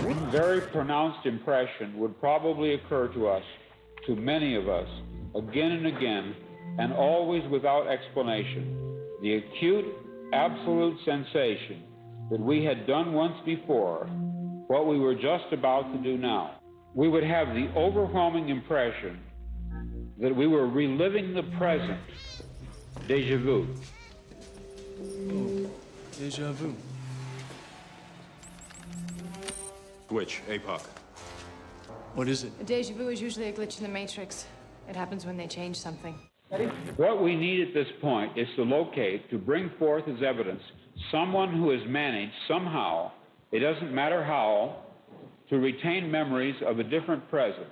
One very pronounced impression would probably occur to us, to many of us, again and again, and always without explanation. The acute, absolute sensation that we had done once before, what we were just about to do now. We would have the overwhelming impression that we were reliving the present. Deja vu. Oh, deja vu. Which? APOC. What is it? A deja vu is usually a glitch in the Matrix. It happens when they change something. What we need at this point is to locate, to bring forth as evidence, someone who has managed somehow, it doesn't matter how, to retain memories of a different present,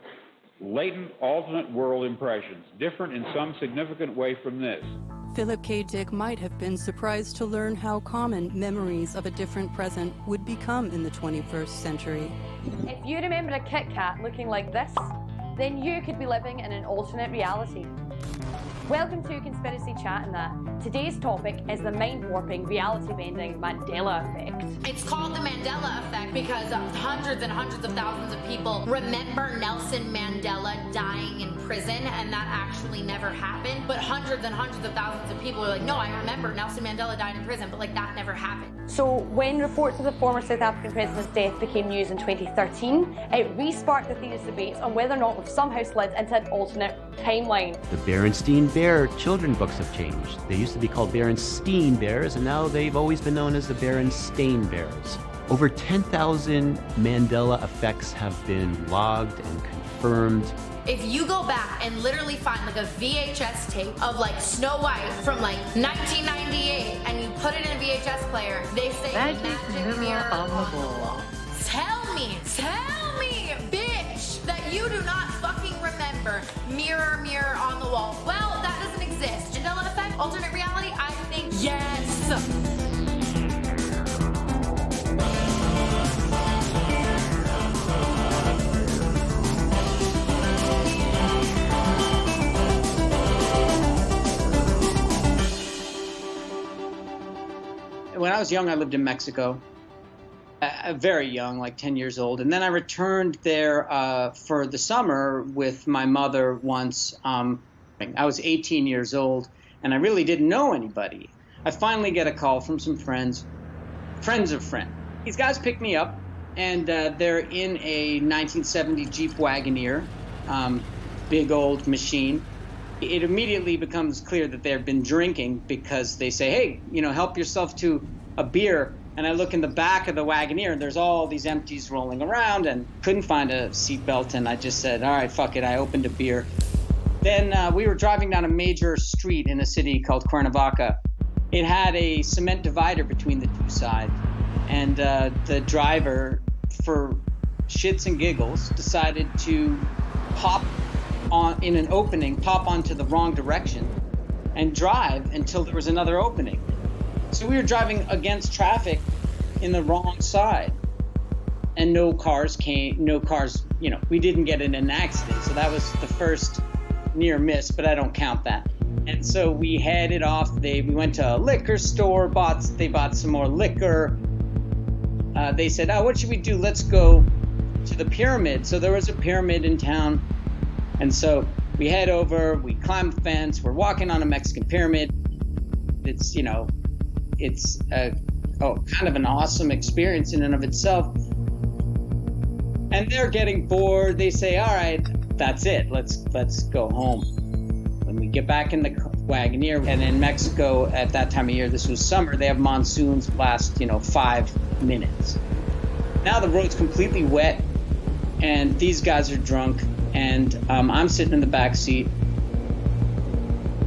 latent alternate world impressions, different in some significant way from this. Philip K. Dick might have been surprised to learn how common memories of a different present would become in the 21st century. If you remember a Kit Kat looking like this, then you could be living in an alternate reality. Welcome to Conspiracy Chat and that. Today's topic is the mind-warping, reality-bending Mandela effect. It's called the Mandela effect because hundreds and hundreds of thousands of people remember Nelson Mandela dying in prison, and that actually never happened. But hundreds and hundreds of thousands of people are like, no, I remember Nelson Mandela died in prison, but like that never happened. So when reports of the former South African president's death became news in 2013, it re-sparked the theorist debates on whether or not we've somehow slid into an alternate timeline. The Berenstain Bear children books have changed. They used to be called Berenstain Bears, and now they've always been known as the Berenstain Bears. Over 10,000 Mandela effects have been logged and confirmed. If you go back and literally find like a VHS tape of like Snow White from like 1998 and you put it in a VHS player, they say magic mirror on the wall. Tell me, bitch, that you do not fucking remember mirror, mirror on the wall. Well, that doesn't exist. Mandela effect, alternate reality, I think yes. When I was young, I lived in Mexico. Very young, like 10 years old. And then I returned there for the summer with my mother once. I was 18 years old, and I really didn't know anybody. I finally get a call from some friends of friends. These guys pick me up, and they're in a 1970 Jeep Wagoneer, big old machine. It immediately becomes clear that they've been drinking because they say, hey, help yourself to a beer. And I look in the back of the Wagoneer, and there's all these empties rolling around, and couldn't find a seatbelt, and I just said, all right, fuck it, I opened a beer. Then we were driving down a major street in a city called Cuernavaca. It had a cement divider between the two sides, and the driver, for shits and giggles, decided to pop on in an opening, pop onto the wrong direction, and drive until there was another opening. So we were driving against traffic in the wrong side, and no cars, we didn't get in an accident. So that was the first near miss, but I don't count that. And so we headed off. We went to a liquor store, they bought some more liquor. They said, oh, what should we do? Let's go to the pyramid. So there was a pyramid in town. And so we head over, we climb the fence, we're walking on a Mexican pyramid. It's, you know, it's kind of an awesome experience in and of itself. And they're getting bored. They say, all right, that's it. Let's go home. When we get back in the Wagoneer, and in Mexico at that time of year, this was summer, they have monsoons that last, 5 minutes. Now the road's completely wet, and these guys are drunk, and I'm sitting in the back seat.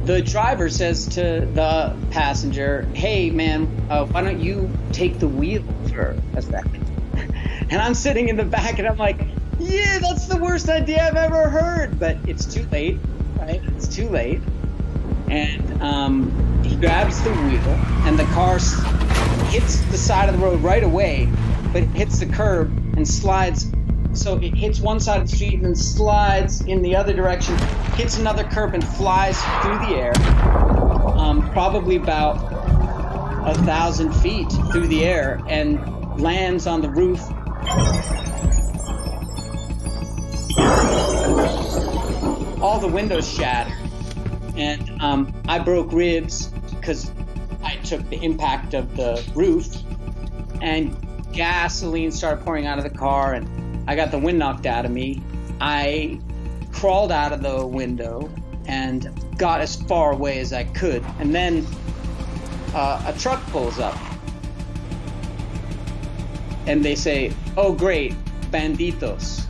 The driver says to the passenger, hey, man, why don't you take the wheel for a second? And I'm sitting in the back, and I'm like, yeah, that's the worst idea I've ever heard. But it's too late, right? It's too late. And he grabs the wheel, and the car hits the side of the road right away, but it hits the curb and slides. So it hits one side of the street and then slides in the other direction, hits another curb and flies through the air, probably about 1,000 feet through the air, and lands on the roof. All the windows shattered, and I broke ribs because I took the impact of the roof, and gasoline started pouring out of the car, and I got the wind knocked out of me. I crawled out of the window and got as far away as I could, and then a truck pulls up, and they say, oh great, banditos.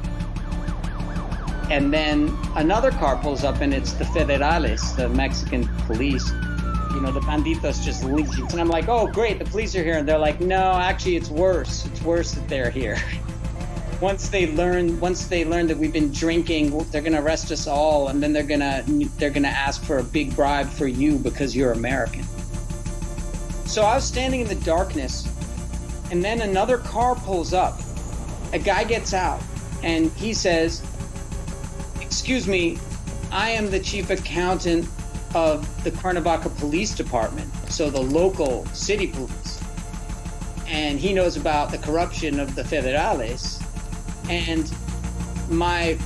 And then another car pulls up, and it's the federales, the Mexican police. The banditos just leave. And I'm like, oh great, the police are here. And they're like, no, actually it's worse. It's worse that they're here. Once they learn that we've been drinking, they're gonna arrest us all, and then they're gonna ask for a big bribe for you because you're American. So I was standing in the darkness, and then another car pulls up. A guy gets out, and he says, excuse me, I am the chief accountant of the Cuernavaca Police Department, so the local city police. And he knows about the corruption of the federales. And my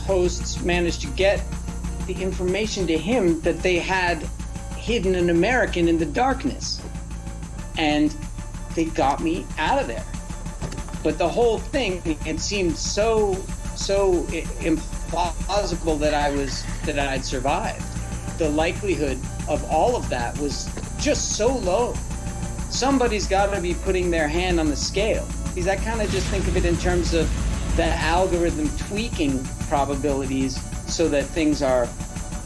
hosts managed to get the information to him that they had hidden an American in the darkness. And they got me out of there. But the whole thing, it seemed so implausible that I'd survived. The likelihood of all of that was just so low. Somebody's got to be putting their hand on the scale. Because I kind of just think of it in terms of the algorithm tweaking probabilities so that things are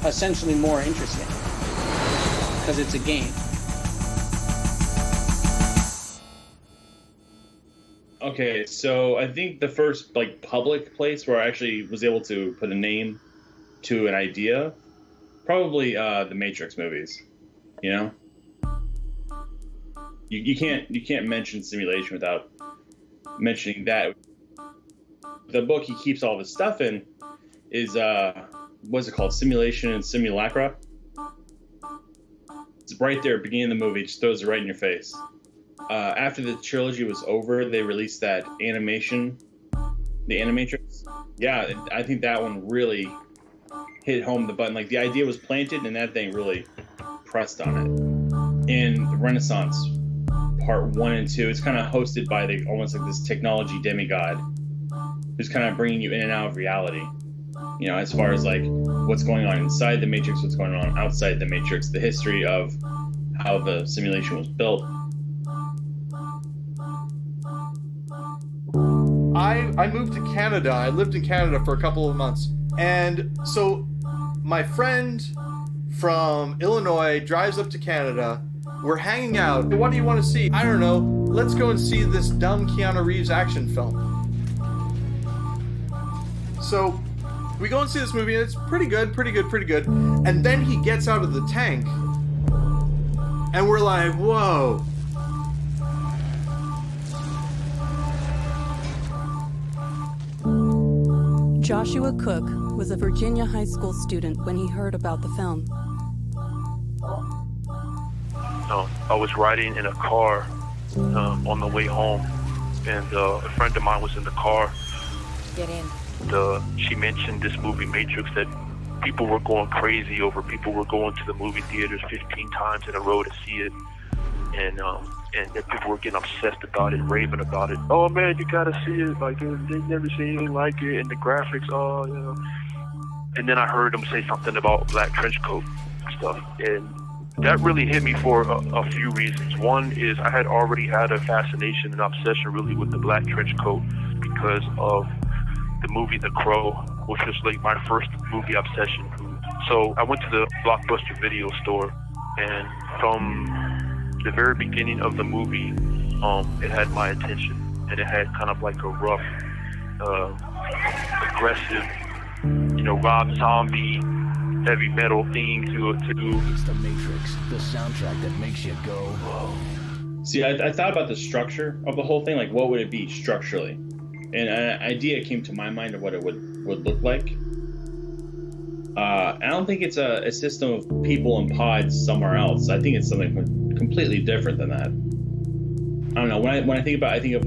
essentially more interesting. Because it's a game. Okay, so I think the first public place where I actually was able to put a name to an idea, probably the Matrix movies. You can't mention simulation without mentioning that. The book he keeps all this stuff in is what's it called? Simulation and Simulacra. It's right there at the beginning of the movie, just throws it right in your face. After the trilogy was over, they released that animation, the Animatrix. Yeah, I think that one really hit home the button. The idea was planted, and that thing really pressed on it. In the Renaissance Part 1 and 2, it's kind of hosted by almost like this technology demigod who's kind of bringing you in and out of reality. As far as what's going on inside the Matrix, what's going on outside the Matrix, the history of how the simulation was built. I moved to Canada. I lived in Canada for a couple of months. And so my friend from Illinois drives up to Canada. We're hanging out. What do you want to see? I don't know. Let's go and see this dumb Keanu Reeves action film. So we go and see this movie, and it's pretty good. And then he gets out of the tank, and we're like, whoa. Joshua Cook was a Virginia high school student when he heard about the film. I was riding in a car on the way home, and a friend of mine was in the car to get in? She mentioned this movie Matrix that people were going crazy over. People were going to the movie theaters 15 times in a row to see it, and that people were getting obsessed about it, raving about it. Oh man, you gotta see it! Like they've never seen anything like it, and the graphics, oh you know. And then I heard them say something about black trench coat and stuff, and that really hit me for a few reasons. One is I had already had a fascination and obsession really with the black trench coat because of the movie The Crow, which was like my first movie obsession. So I went to the Blockbuster video store, and from the very beginning of the movie, it had my attention, and it had kind of like a rough, aggressive, you know, Rob Zombie, heavy metal theme to it too. It's the Matrix, the soundtrack that makes you go, whoa. See, I thought about the structure of the whole thing, like what would it be structurally? And an idea came to my mind of what it would look like. I don't think it's a system of people and pods somewhere else. I think it's something completely different than that. I don't know. When I think about it, I think of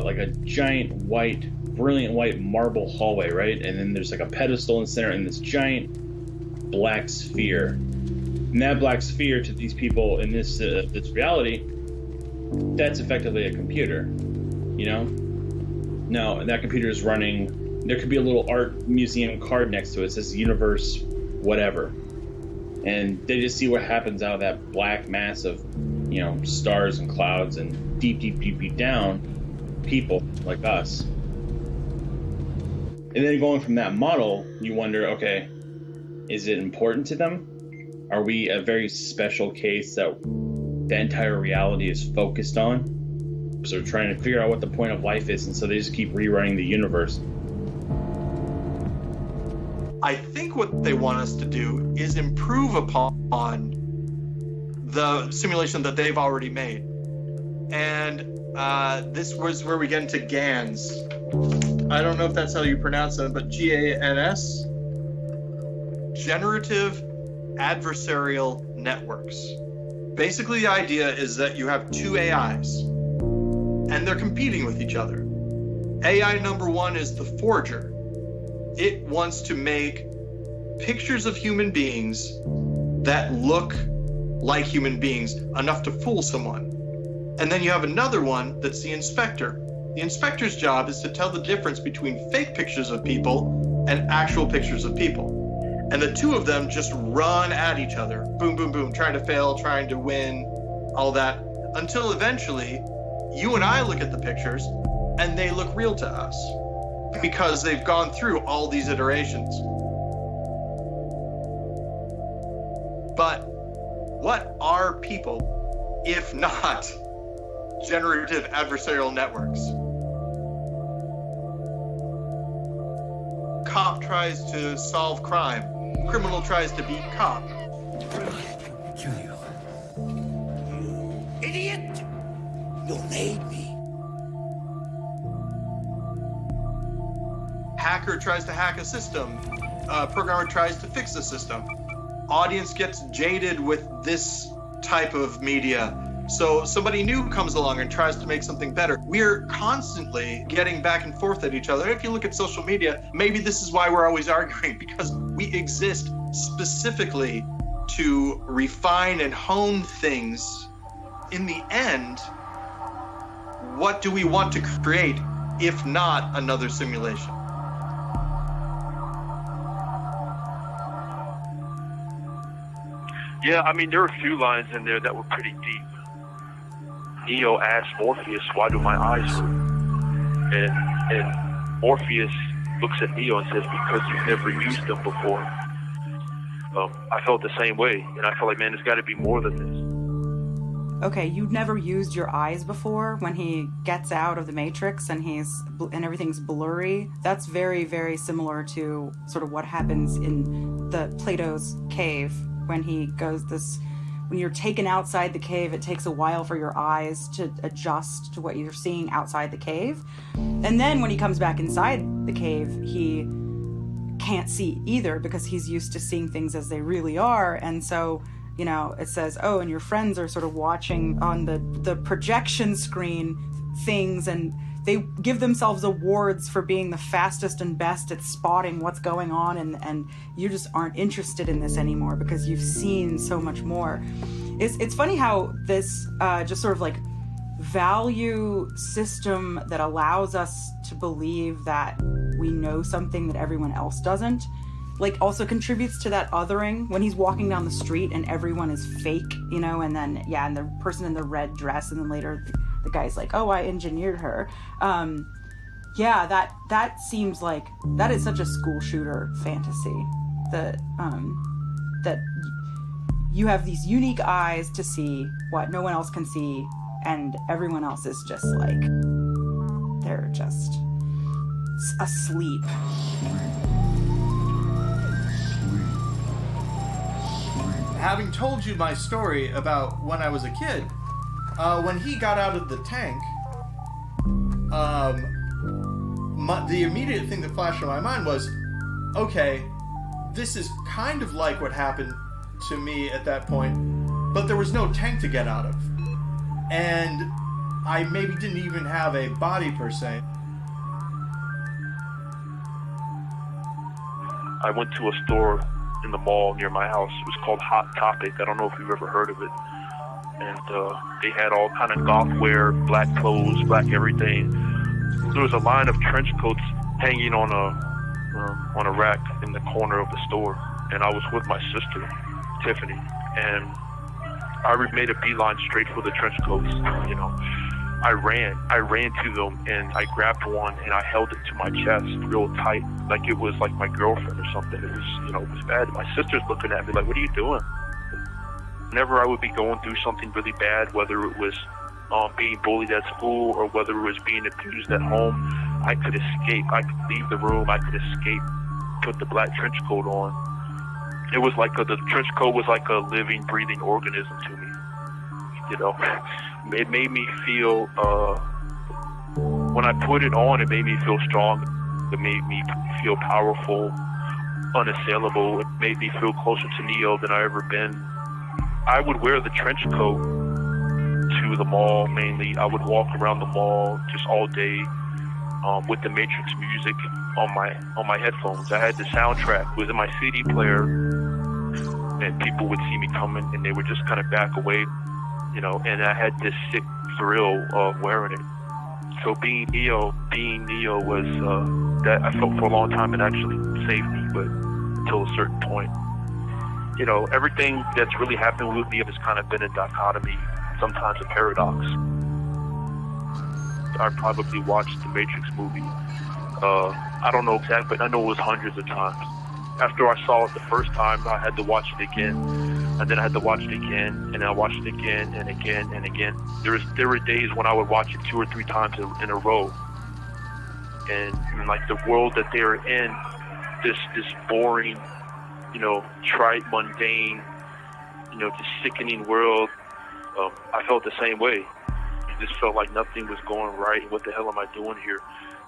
like a giant white, brilliant white marble hallway, right? And then there's like a pedestal in the center and this giant black sphere. And that black sphere to these people in this reality, that's effectively a computer, you know? Now, that computer is running, there could be a little art museum card next to it. It says universe, whatever. And they just see what happens out of that black mass of, you know, stars and clouds and deep, deep, deep, deep down, people like us. And then going from that model, you wonder, okay, is it important to them? Are we a very special case that the entire reality is focused on? So they're trying to figure out what the point of life is, and so they just keep rerunning the universe. I think what they want us to do is improve upon the simulation that they've already made. And this was where we get into GANs. I don't know if that's how you pronounce them, but GANS. Generative Adversarial Networks. Basically, the idea is that you have two AIs, and they're competing with each other. AI number one is the Forger. It wants to make pictures of human beings that look like human beings, enough to fool someone. And then you have another one that's the Inspector. The Inspector's job is to tell the difference between fake pictures of people and actual pictures of people. And the two of them just run at each other. Boom, boom, boom, trying to fail, trying to win, all that. Until eventually, you and I look at the pictures and they look real to us because they've gone through all these iterations. But what are people if not generative adversarial networks? Cop tries to solve crime. Criminal tries to beat cop. Kill you. Idiot! You made me. Hacker tries to hack a system. Programmer tries to fix the system. Audience gets jaded with this type of media. So somebody new comes along and tries to make something better. We're constantly getting back and forth at each other. If you look at social media, maybe this is why we're always arguing, because we exist specifically to refine and hone things. In the end, what do we want to create if not another simulation? Yeah, I mean, there are a few lines in there that were pretty deep. Neo asked Morpheus, why do my eyes hurt? And Morpheus looks at Neo and says, because you've never used them before. I felt the same way, and I felt like, man, there's got to be more than this. Okay, you've never used your eyes before when he gets out of the Matrix and everything's blurry. That's very, very similar to sort of what happens in the Plato's cave when he goes when you're taken outside the cave, it takes a while for your eyes to adjust to what you're seeing outside the cave. And then when he comes back inside the cave, he can't see either because he's used to seeing things as they really are. And so, you know, it says, oh, and your friends are sort of watching on the projection screen things, and they give themselves awards for being the fastest and best at spotting what's going on, and you just aren't interested in this anymore because you've seen so much more. It's funny how this just sort of like value system that allows us to believe that we know something that everyone else doesn't, like also contributes to that othering when he's walking down the street and everyone is fake, you know, and then and the person in the red dress, and then later the guy's like, oh, I engineered her. That seems like that is such a school shooter fantasy that that you have these unique eyes to see what no one else can see, and everyone else is just like, they're just asleep. Having told you my story about when I was a kid, when he got out of the tank, the immediate thing that flashed in my mind was, okay, this is kind of like what happened to me at that point, but there was no tank to get out of. And I maybe didn't even have a body per se. I went to a store in the mall near my house. It was called Hot Topic. I don't know if you've ever heard of it. And they had all kind of goth wear, black clothes, black everything. There was a line of trench coats hanging on a rack in the corner of the store. And I was with my sister, Tiffany, and I made a beeline straight for the trench coats. You know, I ran to them, and I grabbed one and I held it to my chest real tight, like it was like my girlfriend or something. It was, you know, it was bad. My sister's looking at me like, what are you doing? Whenever I would be going through something really bad, whether it was being bullied at school or whether it was being abused at home, I could escape. I could leave the room. I could escape, put the black trench coat on. It was like the trench coat was like a living, breathing organism to me. You know, it made me feel, when I put it on, it made me feel strong. It made me feel powerful, unassailable. It made me feel closer to Neo than I've ever been. I would wear the trench coat to the mall mainly. I would walk around the mall just all day with the Matrix music on my headphones. I had the soundtrack. It was in my CD player, and people would see me coming and they would just kind of back away, you know, and I had this sick thrill of wearing it. So being Neo was that I felt for a long time. It actually saved me, but until a certain point. You know, everything that's really happened with me has kind of been a dichotomy, sometimes a paradox. I probably watched the Matrix movie, I don't know exactly, but I know it was hundreds of times. After I saw it the first time, I had to watch it again, and then I had to watch it again, and I watched it again and again and again. There were days when I would watch it 2 or 3 times in a row, and like the world that they were in, this boring, you know, trite, mundane, you know, just sickening world. I felt the same way. It just felt like nothing was going right, and what the hell am I doing here?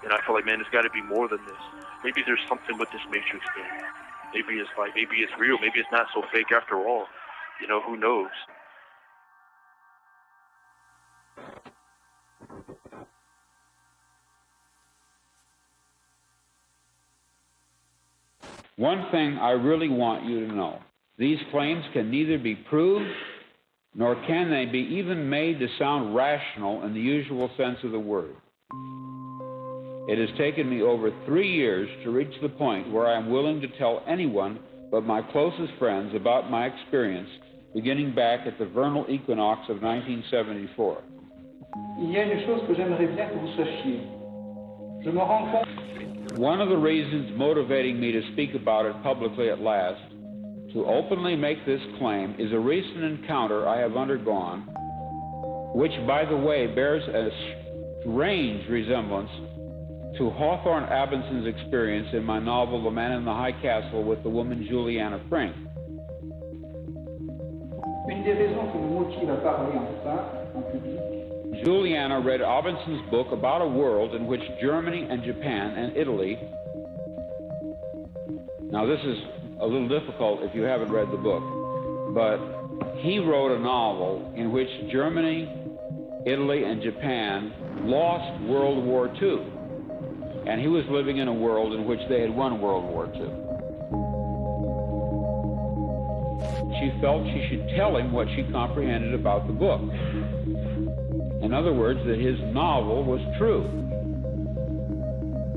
And I felt like, man, there's got to be more than this. Maybe there's something with this Matrix thing. Maybe it's real. Maybe it's not so fake after all. You know, who knows? One thing I really want you to know. These claims can neither be proved nor can they be even made to sound rational in the usual sense of the word. It has taken me over 3 years to reach the point where I am willing to tell anyone but my closest friends about my experience beginning back at the vernal equinox of 1974. Il y a une chose que j'aimerais bien que vous sachiez. Je me rends compte. One of the reasons motivating me to speak about it publicly at last, to openly make this claim, is a recent encounter I have undergone, which, by the way, bears a strange resemblance to Hawthorne Abinson's experience in my novel The Man in the High Castle with the woman Juliana Frink. Une des raisons qui me motive à parler enfin en public. Juliana read Abinson's book about a world in which Germany and Japan and Italy. Now, this is a little difficult if you haven't read the book, but he wrote a novel in which Germany, Italy, and Japan lost World War II. And he was living in a world in which they had won World War II. She felt she should tell him what she comprehended about the book. In other words, that his novel was true.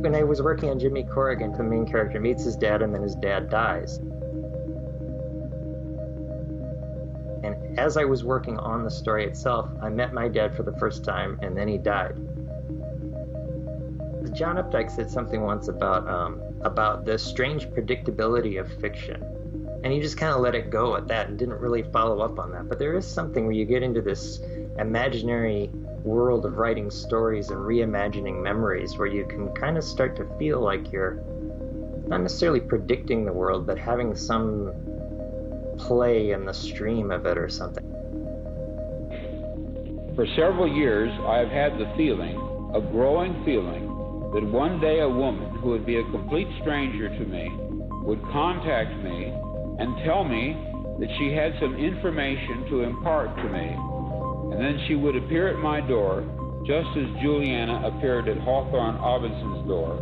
When I was working on Jimmy Corrigan, the main character meets his dad and then his dad dies. And as I was working on the story itself, I met my dad for the first time and then he died. John Updike said something once about the strange predictability of fiction. And he just kind of let it go at that and didn't really follow up on that. But there is something where you get into this imaginary world of writing stories and reimagining memories where you can kind of start to feel like you're not necessarily predicting the world, but having some play in the stream of it or something. For several years, I have had the feeling, a growing feeling, that one day a woman who would be a complete stranger to me would contact me and tell me that she had some information to impart to me. And then she would appear at my door, just as Juliana appeared at Hawthorne Abinson's door.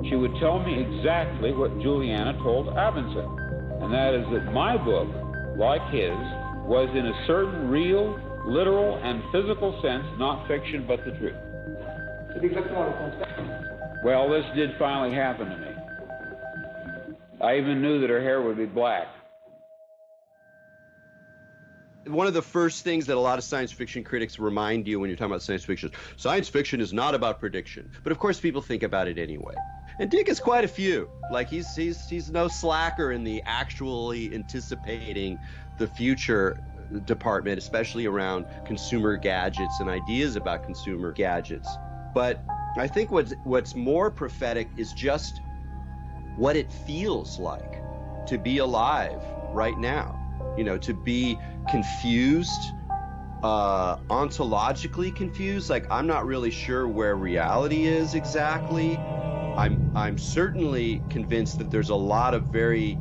She would tell me exactly what Juliana told Abinson, and that is that my book, like his, was in a certain real, literal, and physical sense not fiction but the truth. Well, this did finally happen to me. I even knew that her hair would be black. One of the first things that a lot of science fiction critics remind you when you're talking about science fiction is not about prediction. But of course people think about it anyway. And Dick has quite a few. Like he's no slacker in the actually anticipating the future department, especially around consumer gadgets and ideas about consumer gadgets. But I think what's more prophetic is just what it feels like to be alive right now. You know, to be confused, ontologically confused. Like, I'm not really sure where reality is exactly. I'm certainly convinced that there's a lot of very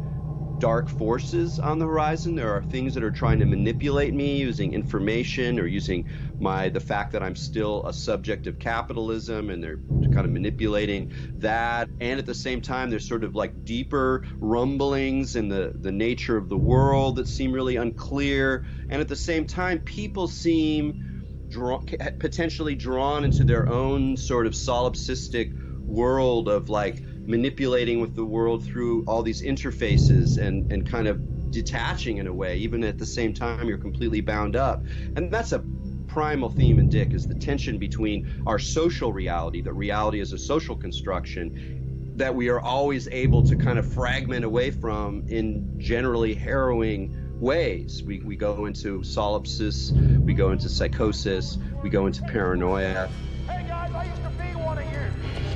dark forces on the horizon. There are things that are trying to manipulate me using information or using the fact that I'm still a subject of capitalism, and they're kind of manipulating that. And at the same time, there's sort of like deeper rumblings in the nature of the world that seem really unclear. And at the same time, people seem potentially drawn into their own sort of solipsistic world of like manipulating with the world through all these interfaces and kind of detaching in a way, even at the same time you're completely bound up. And that's a primal theme in Dick, is the tension between our social reality, that reality is a social construction that we are always able to kind of fragment away from in generally harrowing ways. We go into solipsis, we go into psychosis, we go into paranoia. Hey guys, I used to be one of you.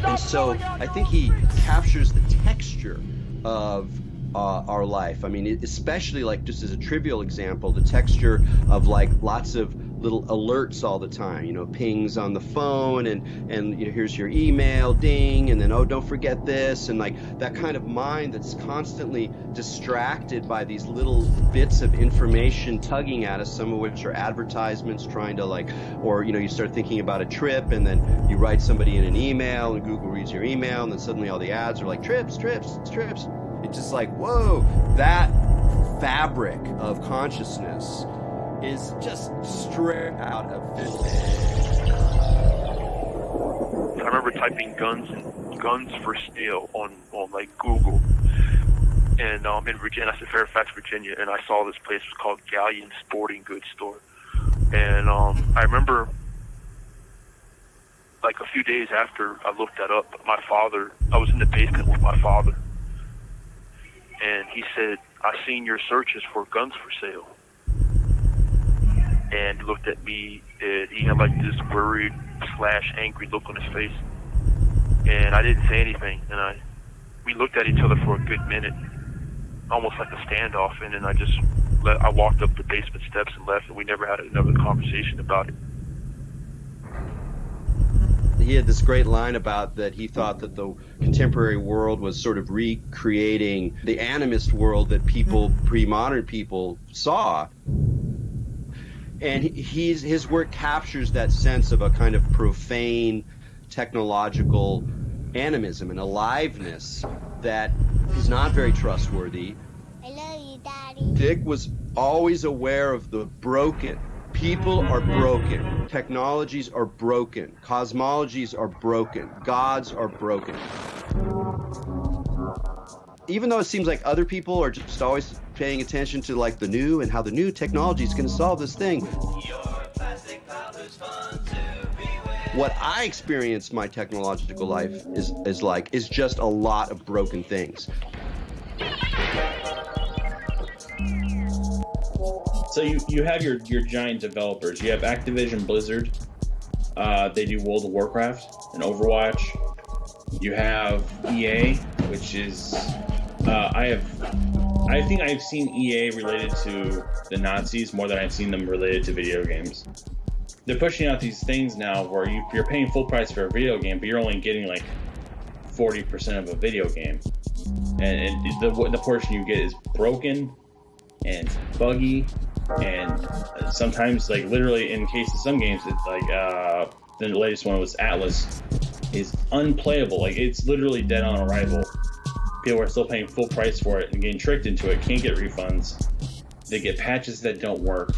And so I think he captures the texture of our life. I mean, especially like just as a trivial example, the texture of like lots of little alerts all the time, you know, pings on the phone and you know, here's your email, ding, and then, oh, don't forget this, and like that kind of mind that's constantly distracted by these little bits of information tugging at us, some of which are advertisements trying to like, or, you know, you start thinking about a trip and then you write somebody in an email and Google reads your email and then suddenly all the ads are like trips. It's just like, whoa, that fabric of consciousness is just straight out of physics. I remember typing guns for sale on like Google, and in Virginia, I said Fairfax, Virginia, and I saw this place called Galleon Sporting Goods Store, and I remember like a few days after I looked that up, I was in the basement with my father, and he said, "I seen your searches for guns for sale." And he looked at me, and he had like this worried / angry look on his face. And I didn't say anything, and we looked at each other for a good minute, almost like a standoff, and then I walked up the basement steps and left, and we never had another conversation about it. He had this great line about that he thought that the contemporary world was sort of recreating the animist world that people, pre-modern people, saw. And his work captures that sense of a kind of profane technological animism and aliveness that is not very trustworthy. I love you, Daddy. Dick was always aware of the broken. People are broken. Technologies are broken. Cosmologies are broken. Gods are broken. Even though it seems like other people are just always paying attention to like the new and how the new technology is going to solve this thing, what I experience my technological life is just a lot of broken things. So you have your giant developers. You have Activision Blizzard. They do World of Warcraft and Overwatch. You have EA, which is I think I've seen EA related to the Nazis more than I've seen them related to video games. They're pushing out these things now where you're paying full price for a video game, but you're only getting like 40% of a video game, and the portion you get is broken and buggy, and sometimes, like, literally in case of some games, it's like the latest one was Atlas, is unplayable. Like, it's literally dead on arrival. People are still paying full price for it and getting tricked into it, can't get refunds. They get patches that don't work.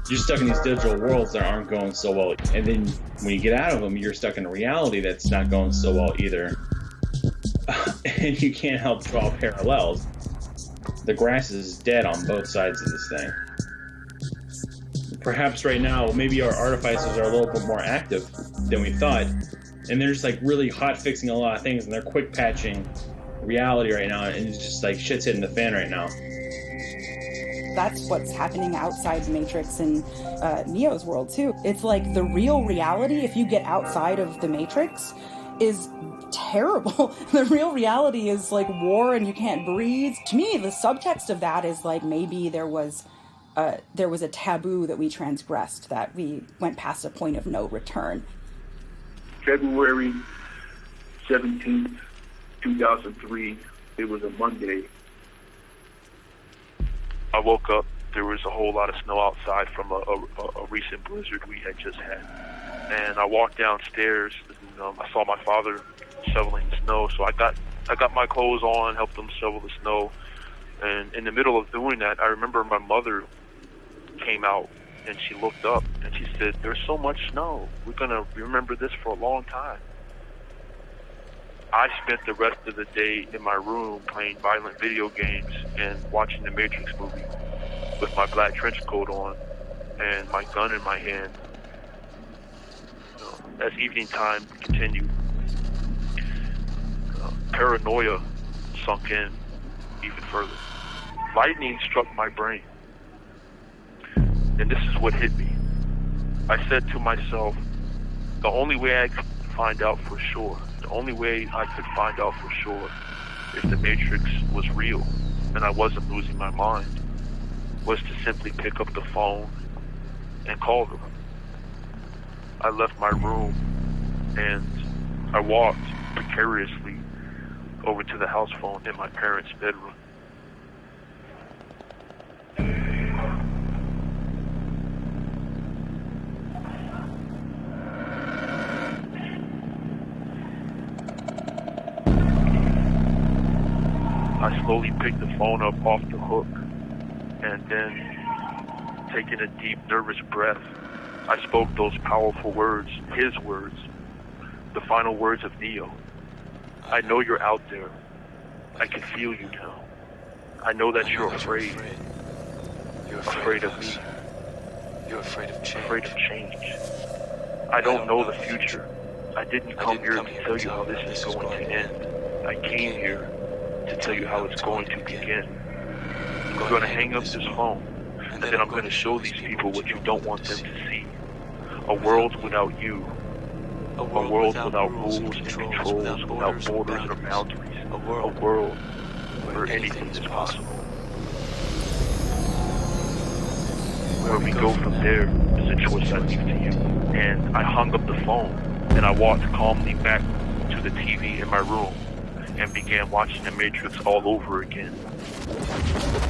You're stuck in these digital worlds that aren't going so well, and then when you get out of them, you're stuck in a reality that's not going so well either. And you can't help draw parallels. The grass is dead on both sides of this thing. Perhaps right now, maybe our artificers are a little bit more active than we thought, and they're just like really hot fixing a lot of things, and they're quick patching reality right now, and it's just like shit's hitting the fan right now. That's what's happening outside Matrix and Neo's world too. It's like the real reality, if you get outside of the Matrix, is terrible. The real reality is like war and you can't breathe. To me, the subtext of that is like maybe there was a taboo that we transgressed, that we went past a point of no return. February 17th, 2003, it was a Monday. I woke up, there was a whole lot of snow outside from a recent blizzard we had just had. And I walked downstairs, and I saw my father shoveling the snow, so I got my clothes on, helped him shovel the snow. And in the middle of doing that, I remember my mother came out, and she looked up, and she said, "There's so much snow. We're going to remember this for a long time." I spent the rest of the day in my room playing violent video games and watching the Matrix movie with my black trench coat on and my gun in my hand. As evening time continued, paranoia sunk in even further. Lightning struck my brain, and this is what hit me. I said to myself, the only way I could find out for sure, the only way I could find out for sure if the Matrix was real and I wasn't losing my mind, was to simply pick up the phone and call them. I left my room and I walked precariously over to the house phone in my parents' bedroom. I slowly picked the phone up off the hook, and then, taking a deep, nervous breath, I spoke those powerful words, his words, the final words of Neo. I know you're out there. I can feel you now. I know that you're afraid. You're afraid of me. You're afraid of change. I don't know the future. I didn't come here to tell you how this is going to end. I came here to tell you how it's going to begin. I'm going to hang up this phone, and then I'm going to show these people what you don't want them to see. A world without you. A world without rules and controls, without borders or boundaries. A world where anything is possible. Where we go from there is a choice I leave to you. And I hung up the phone, and I walked calmly back to the TV in my room and began watching The Matrix all over again.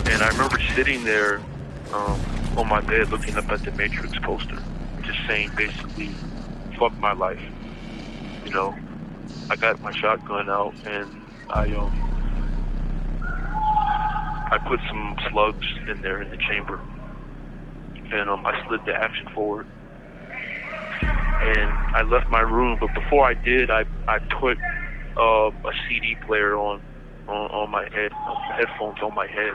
And I remember sitting there on my bed looking up at the Matrix poster, just saying basically, fuck my life. You know, I got my shotgun out and I put some slugs in there in the chamber, and I slid the action forward, and I left my room. But before I did, I put a CD player on my head, headphones on my head,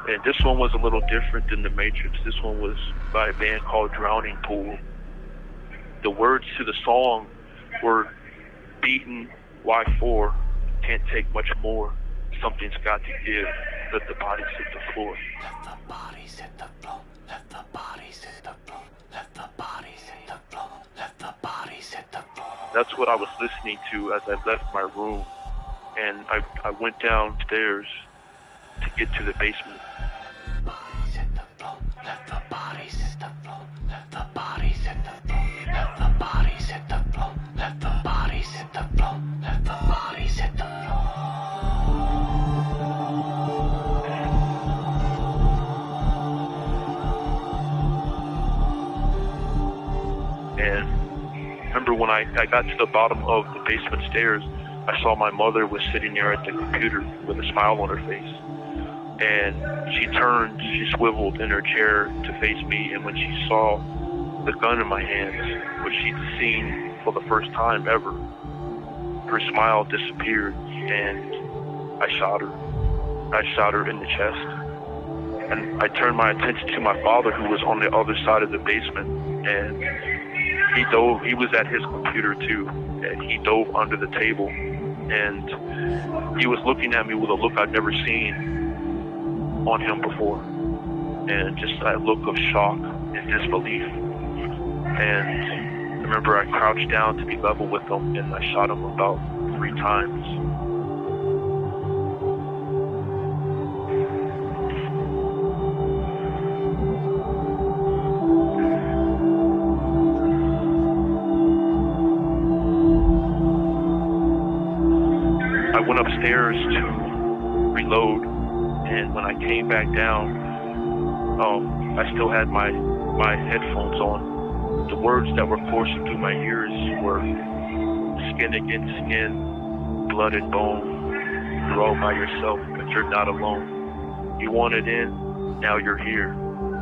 and this one was a little different than the Matrix. This one was by a band called Drowning Pool. The words to the song were beaten, why for? Can't take much more. Something's got to give. Let the bodies hit the floor. Let the bodies hit the floor. Let the bodies hit the floor. Let the bodies hit the floor. Let the bodies hit the floor. That's what I was listening to as I left my room. And I went downstairs to get to the basement. Let the bodies hit the floor. Let the bodies hit the floor. Let the bodies hit the floor. Let the bodies hit the floor. Let the bodies hit the floor. And remember when I got to the bottom of the basement stairs, I saw my mother was sitting there at the computer with a smile on her face. And she turned, she swiveled in her chair to face me, and when she saw the gun in my hands, which she'd seen for the first time ever, her smile disappeared, and I shot her. I shot her in the chest. And I turned my attention to my father, who was on the other side of the basement, and he was at his computer too, and he dove under the table, and he was looking at me with a look I'd never seen on him before, and just that look of shock and disbelief. And I remember I crouched down to be level with him, and I shot him about 3 times. I went upstairs to reload, and when I came back down, I still had my headphones on. The words that were coursing through my ears were skin against skin, blood and bone. You're all by yourself, but you're not alone. You wanted in, now you're here.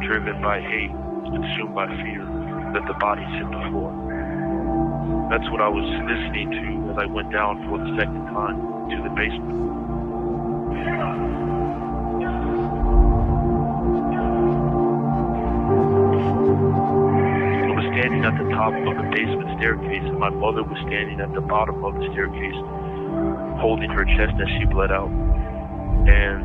Driven by hate, consumed by fear. Let the bodies hit the floor. That's what I was listening to as I went down for the second time to the basement. Standing at the top of the basement staircase, and my mother was standing at the bottom of the staircase, holding her chest as she bled out. And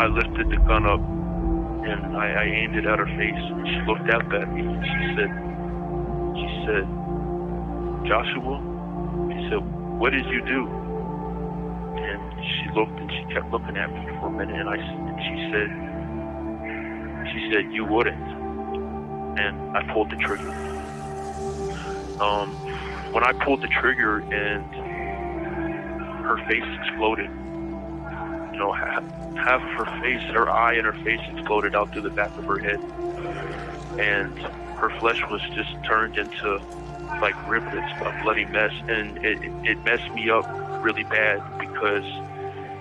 I lifted the gun up, and I aimed it at her face, and she looked up at me, and she said, Joshua? She said, what did you do? And she looked, and she kept looking at me for a minute, and she said, you wouldn't. And I pulled the trigger. When I pulled the trigger and her face exploded, you know, half of her face, her eye and her face exploded out through the back of her head. And her flesh was just turned into like riblets, a bloody mess. And it messed me up really bad because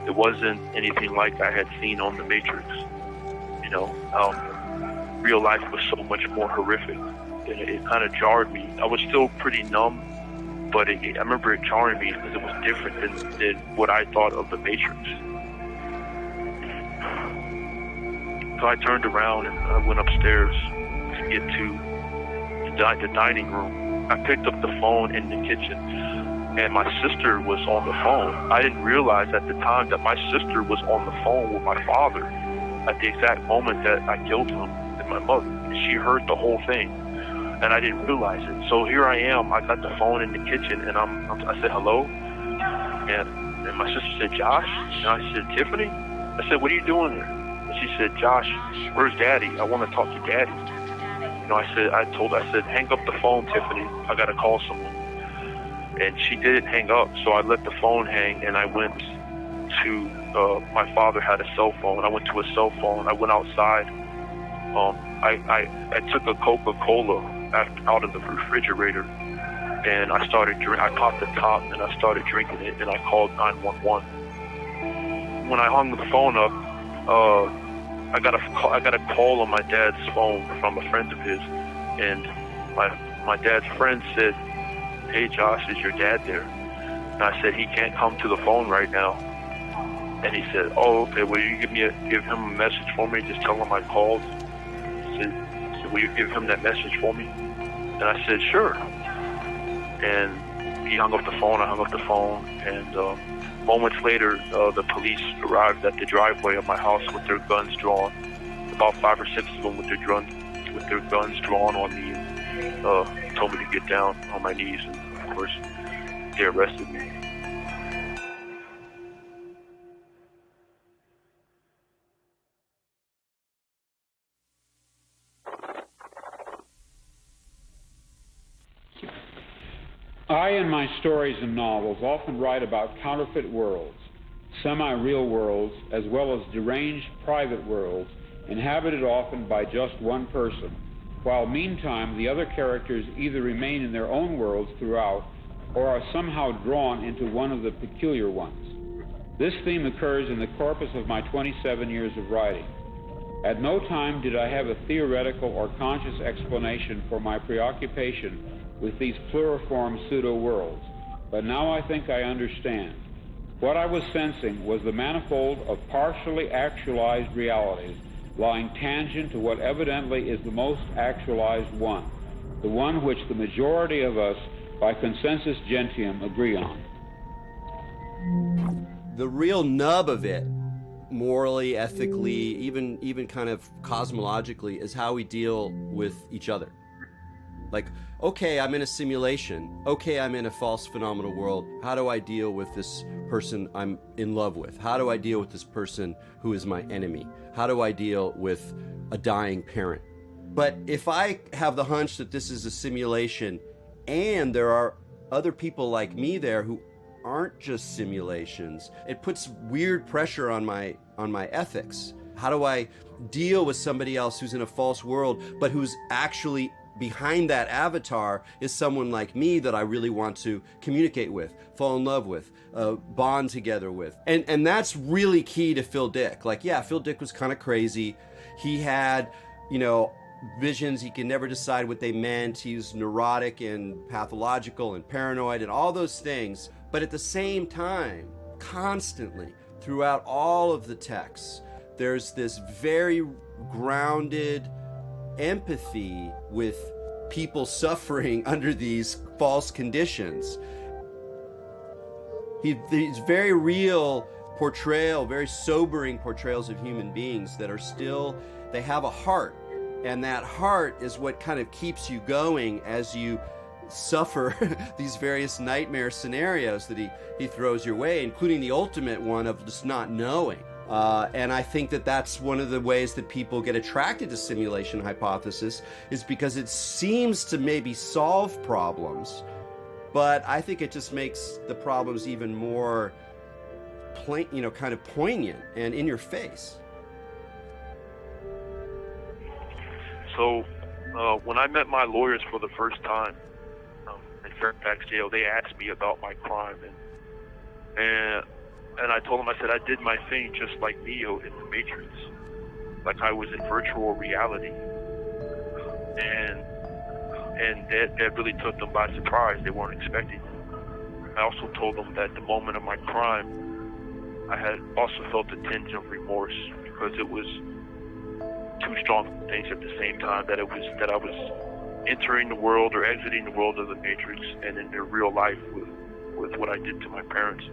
it wasn't anything like I had seen on The Matrix. You know, real life was so much more horrific. It kind of jarred me. I was still pretty numb, but I remember it jarring me because it was different than what I thought of The Matrix. So I turned around and I went upstairs to get to the dining room. I picked up the phone in the kitchen, and my sister was on the phone. I didn't realize at the time that my sister was on the phone with my father at the exact moment that I killed him and my mother. She heard the whole thing, and I didn't realize it. So here I am. I got the phone in the kitchen, and I said hello, and my sister said, Josh? And I said, Tiffany? I said, what are you doing there? And she said, Josh, where's Daddy? I want to talk to Daddy. You know, I said, hang up the phone, Tiffany. I got to call someone. And she didn't hang up, so I let the phone hang, and I went to, my father had a cell phone. I went to a cell phone. I went outside, I took a Coca-Cola out of the refrigerator, and I popped the top, and I started drinking it, and I called 911. When I hung the phone up, I got a call on my dad's phone from a friend of his, and my dad's friend said, "Hey Josh, is your dad there?" And I said, "He can't come to the phone right now." And he said, "Oh, okay, will you give him a message for me? Just tell him I called." He said, "Will you give him that message for me?" And I said, "Sure." And he hung up the phone, I hung up the phone, and moments later, the police arrived at the driveway of my house with their guns drawn. About 5 or 6 of them with their guns drawn on me, and told me to get down on my knees, and of course, they arrested me. I, in my stories and novels, often write about counterfeit worlds, semi-real worlds, as well as deranged private worlds, inhabited often by just one person, while meantime the other characters either remain in their own worlds throughout or are somehow drawn into one of the peculiar ones. This theme occurs in the corpus of my 27 years of writing. At no time did I have a theoretical or conscious explanation for my preoccupation with these pluriform pseudo-worlds, but now I think I understand. What I was sensing was the manifold of partially actualized realities lying tangent to what evidently is the most actualized one, the one which the majority of us, by consensus gentium, agree on. The real nub of it, morally, ethically, even kind of cosmologically, is how we deal with each other. Like, okay, I'm in a simulation. Okay, I'm in a false phenomenal world. How do I deal with this person I'm in love with? How do I deal with this person who is my enemy? How do I deal with a dying parent? But if I have the hunch that this is a simulation and there are other people like me there who aren't just simulations, it puts weird pressure on my ethics. How do I deal with somebody else who's in a false world, but who's actually behind that avatar is someone like me that I really want to communicate with, fall in love with, bond together with. And that's really key to Phil Dick. Like, yeah, Phil Dick was kind of crazy. He had, visions. He could never decide what they meant. He was neurotic and pathological and paranoid and all those things. But at the same time, constantly, throughout all of the texts, there's this very grounded empathy with people suffering under these false conditions. He's very real portrayal, very sobering portrayals of human beings that are still, they have a heart, and that heart is what kind of keeps you going as you suffer these various nightmare scenarios that he throws your way, including the ultimate one of just not knowing. And I think that that's one of the ways that people get attracted to simulation hypothesis, is because it seems to maybe solve problems, but I think it just makes the problems even more kind of poignant and in your face. So when I met my lawyers for the first time in Fairfax jail, they asked me about my crime, and I told them, I said, I did my thing just like Neo in the Matrix, like I was in virtual reality, and that really took them by surprise. They weren't expecting it. I also told them that the moment of my crime, I had also felt a tinge of remorse, because it was two strong things at the same time, that I was entering the world or exiting the world of the Matrix, and in their real life with what I did to my parents.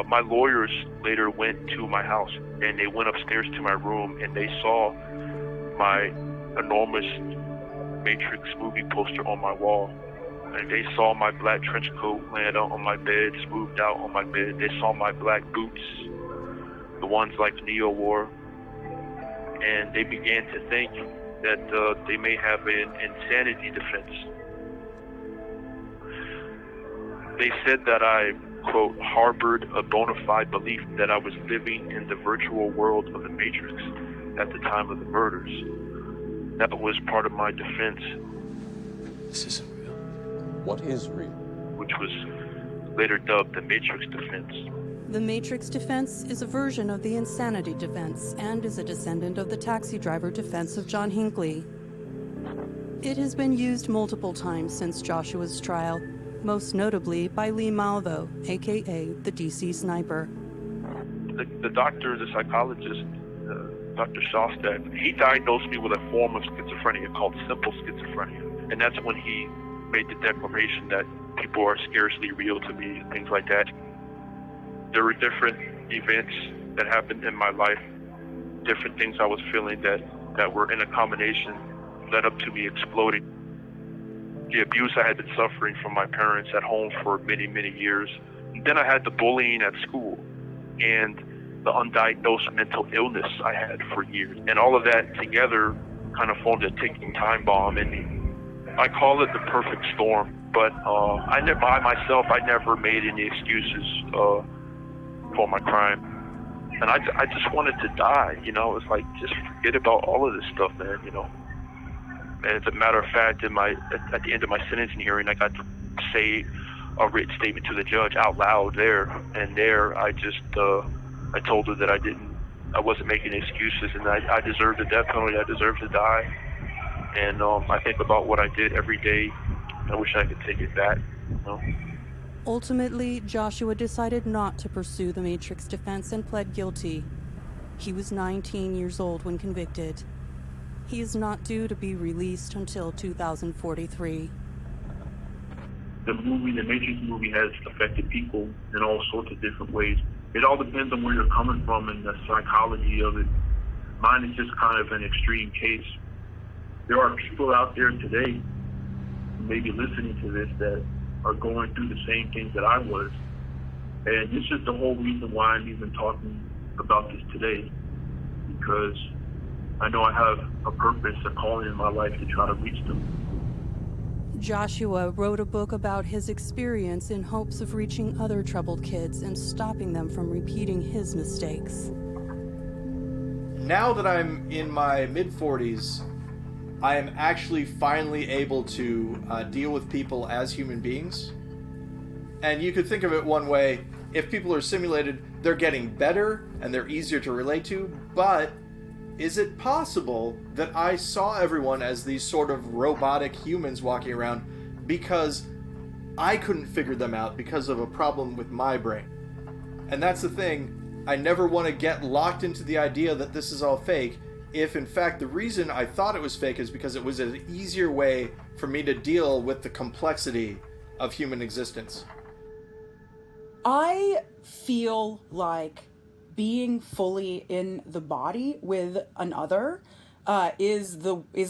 My lawyers later went to my house, and they went upstairs to my room, and they saw my enormous Matrix movie poster on my wall. And they saw my black trench coat laying out on my bed, smoothed out on my bed. They saw my black boots, the ones like Neo wore. And they began to think that they may have an insanity defense. They said that I, quote, harbored a bona fide belief that I was living in the virtual world of the Matrix at the time of the murders. that was part of my defense. This isn't real. What is real? Which was later dubbed the Matrix defense. The Matrix defense is a version of the insanity defense and is a descendant of the taxi driver defense of John Hinckley. It has been used multiple times since Joshua's trial, most notably by Lee Malvo, aka the DC Sniper. The doctor, the psychologist, Dr. Shostad, he diagnosed me with a form of schizophrenia called simple schizophrenia. And that's when he made the declaration that people are scarcely real to me and things like that. There were different events that happened in my life, different things I was feeling that were in a combination led up to me exploding. The abuse I had been suffering from my parents at home for many, many years. And then I had the bullying at school and the undiagnosed mental illness I had for years. And all of that together kind of formed a ticking time bomb in me. I call it the perfect storm, but I never made any excuses for my crime. And I just wanted to die, you know. It was like, just forget about all of this stuff, man, you know. And as a matter of fact, at the end of my sentencing hearing, I got to say a written statement to the judge out loud there. And there, I told her that I wasn't making excuses, and I deserved the death penalty. I deserved to die. And I think about what I did every day. I wish I could take it back, you know. Ultimately, Joshua decided not to pursue the Matrix defense and pled guilty. He was 19 years old when convicted. He is not due to be released until 2043. The Matrix movie has affected people in all sorts of different ways. It all depends on where you're coming from and the psychology of it. Mine is just kind of an extreme case. There are people out there today, maybe listening to this, that are going through the same things that I was. And this is the whole reason why I'm even talking about this today, because I know I have a purpose, a calling in my life to try to reach them. Joshua wrote a book about his experience in hopes of reaching other troubled kids and stopping them from repeating his mistakes. Now that I'm in my mid-40s, I am actually finally able to deal with people as human beings. And you could think of it one way: if people are simulated, they're getting better and they're easier to relate to, but is it possible that I saw everyone as these sort of robotic humans walking around because I couldn't figure them out because of a problem with my brain? And that's the thing. I never want to get locked into the idea that this is all fake, if in fact the reason I thought it was fake is because it was an easier way for me to deal with the complexity of human existence. I feel like being fully in the body with another is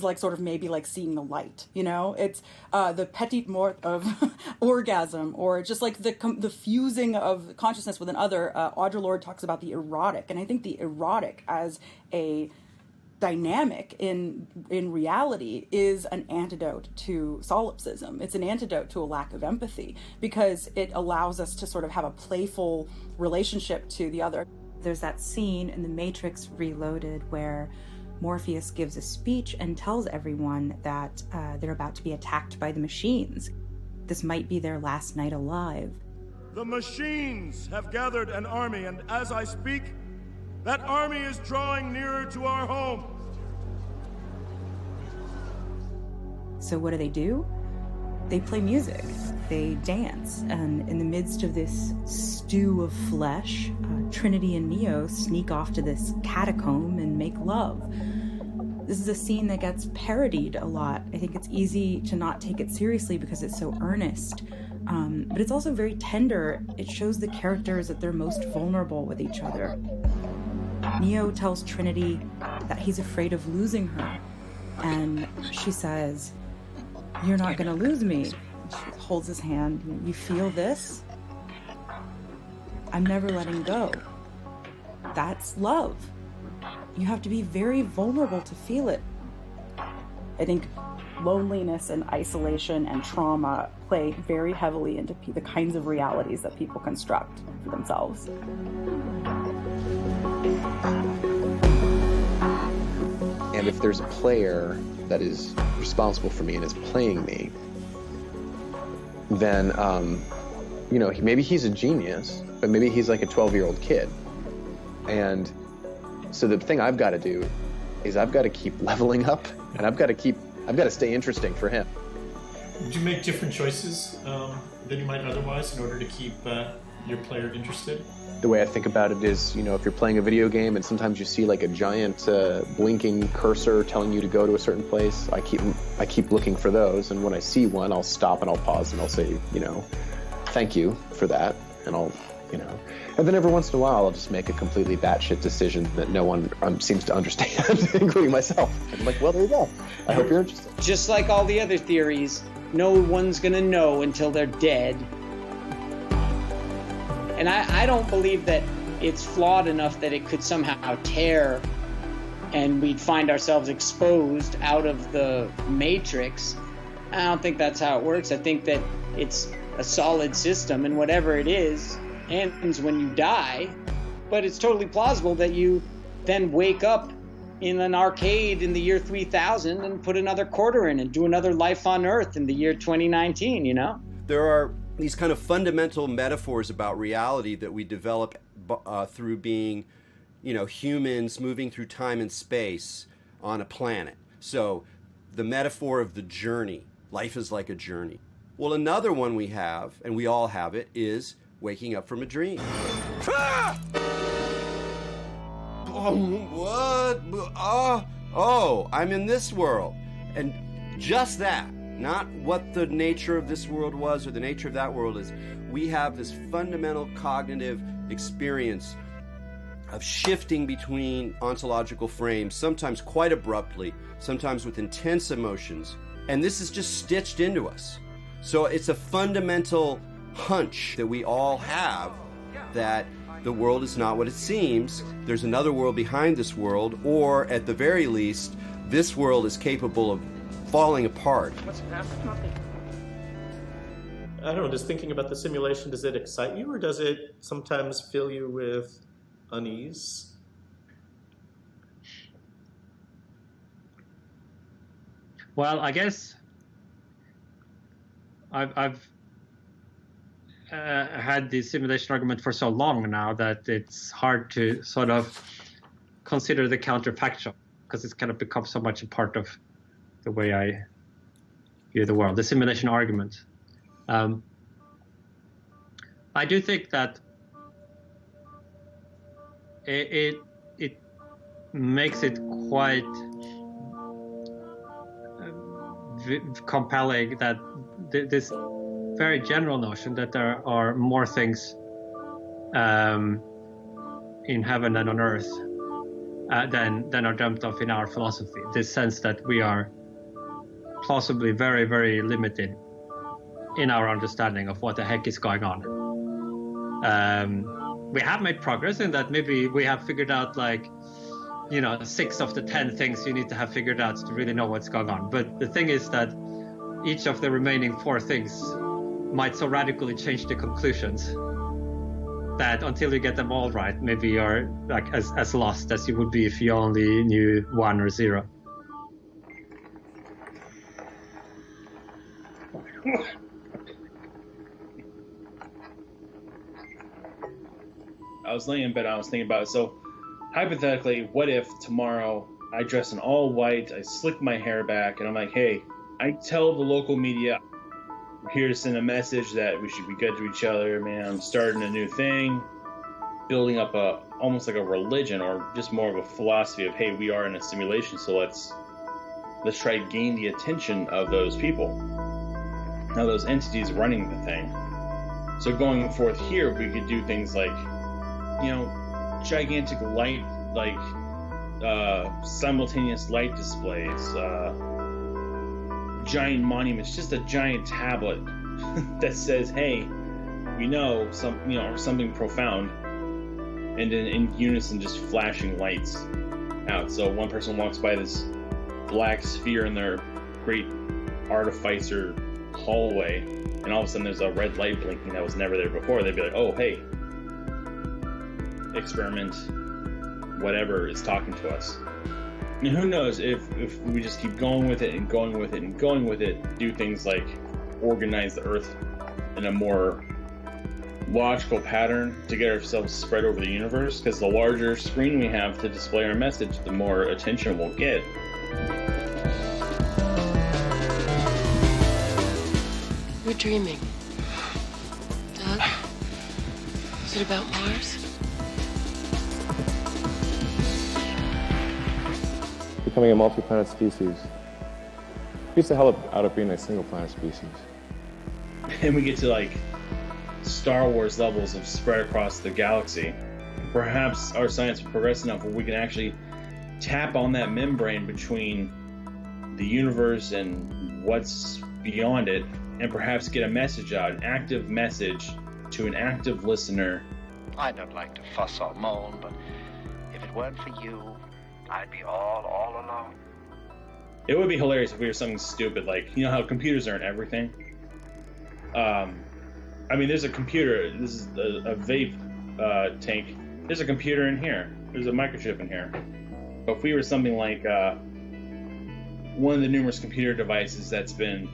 like sort of maybe like seeing the light, you know? It's the petite mort of orgasm, or just like the fusing of consciousness with another. Audre Lorde talks about the erotic, and I think the erotic as a dynamic in reality is an antidote to solipsism. It's an antidote to a lack of empathy, because it allows us to sort of have a playful relationship to the other. There's that scene in The Matrix Reloaded where Morpheus gives a speech and tells everyone that they're about to be attacked by the machines. This might be their last night alive. The machines have gathered an army, and as I speak, that army is drawing nearer to our home. So what do? They play music, they dance, and in the midst of this stew of flesh, Trinity and Neo sneak off to this catacomb and make love. This is a scene that gets parodied a lot. I think it's easy to not take it seriously because it's so earnest, but it's also very tender. It shows the characters at their most vulnerable with each other. Neo tells Trinity that he's afraid of losing her, and she says, "You're not gonna lose me." She holds his hand. "You feel this? I'm never letting go." That's love. You have to be very vulnerable to feel it. I think loneliness and isolation and trauma play very heavily into the kinds of realities that people construct for themselves. And if there's a player that is responsible for me and is playing me, then, you know, maybe he's a genius, but maybe he's like a 12-year-old kid. And so the thing I've got to do is I've got to keep leveling up, and I've got to stay interesting for him. Would you make different choices than you might otherwise in order to keep your player interested? The way I think about it is, you know, if you're playing a video game and sometimes you see like a giant blinking cursor telling you to go to a certain place, I keep looking for those, and when I see one, I'll stop and I'll pause and I'll say, you know, thank you for that, and I'll, you know, and then every once in a while I'll just make a completely batshit decision that no one seems to understand, including myself. I'm like, well, there you go. I hope you're interested. Just like all the other theories, no one's gonna know until they're dead. And I don't believe that it's flawed enough that it could somehow tear and we'd find ourselves exposed out of the matrix. I don't think that's how it works. I think that it's a solid system, and whatever it is ends when you die. But it's totally plausible that you then wake up in an arcade in the year 3000 and put another quarter in and do another life on Earth in the year 2019, you know? There are these kind of fundamental metaphors about reality that we develop through being, you know, humans moving through time and space on a planet. So the metaphor of the journey, life is like a journey. Well, another one we have, and we all have it, is waking up from a dream. Ah! Oh, what? Oh, I'm in this world. And just that, not what the nature of this world was or the nature of that world is. We have this fundamental cognitive experience of shifting between ontological frames, sometimes quite abruptly, sometimes with intense emotions. And this is just stitched into us. So it's a fundamental hunch that we all have that the world is not what it seems. There's another world behind this world, or at the very least, this world is capable of falling apart. What's happening? I don't know, just thinking about the simulation, does it excite you, or does it sometimes fill you with unease? Well, I guess I've had the simulation argument for so long now that it's hard to sort of consider the counterfactual, because it's kind of become so much a part of the way I view the world, the simulation argument. I do think that it makes it quite compelling that this very general notion that there are more things in heaven than on earth than are dreamt of in our philosophy. This sense that we are plausibly very, very limited in our understanding of what the heck is going on. We have made progress in that. Maybe we have figured out, like, you know, 6 of the 10 things you need to have figured out to really know what's going on. But the thing is that each of the remaining 4 things might so radically change the conclusions that until you get them all right, maybe you're like as lost as you would be if you only knew 1 or 0. I was laying in bed, I was thinking about it. So hypothetically, what if tomorrow I dress in all white, I slick my hair back, and I'm like, hey, I tell the local media, we're here to send a message that we should be good to each other, man. I'm starting a new thing, building up almost like a religion, or just more of a philosophy of, hey, we are in a simulation, so let's try to gain the attention of those people. Now those entities running the thing. So going forth here, we could do things like, you know, gigantic light, like simultaneous light displays, giant monuments, just a giant tablet that says, hey, we know something profound, and then in unison just flashing lights out. So one person walks by this black sphere in their great artificer hallway, and all of a sudden there's a red light blinking that was never there before. They'd be like, oh, hey, experiment whatever is talking to us. And who knows if we just keep going with it and going with it and going with it, do things like organize the Earth in a more logical pattern to get ourselves spread over the universe, because the larger screen we have to display our message, the more attention we'll get. We're dreaming. Doug? Is it about Mars? Becoming a multi-planet species beats the hell out of being a single-planet species. And we get to like Star Wars levels of spread across the galaxy. Perhaps our science will progress enough where we can actually tap on that membrane between the universe and what's beyond it, and perhaps get a message out, an active message to an active listener. I don't like to fuss or moan, but if it weren't for you, I'd be all alone. It would be hilarious if we were something stupid, like, you know how computers aren't everything? I mean, there's a computer, this is a vape tank, there's a computer in here, there's a microchip in here. But if we were something like one of the numerous computer devices that's been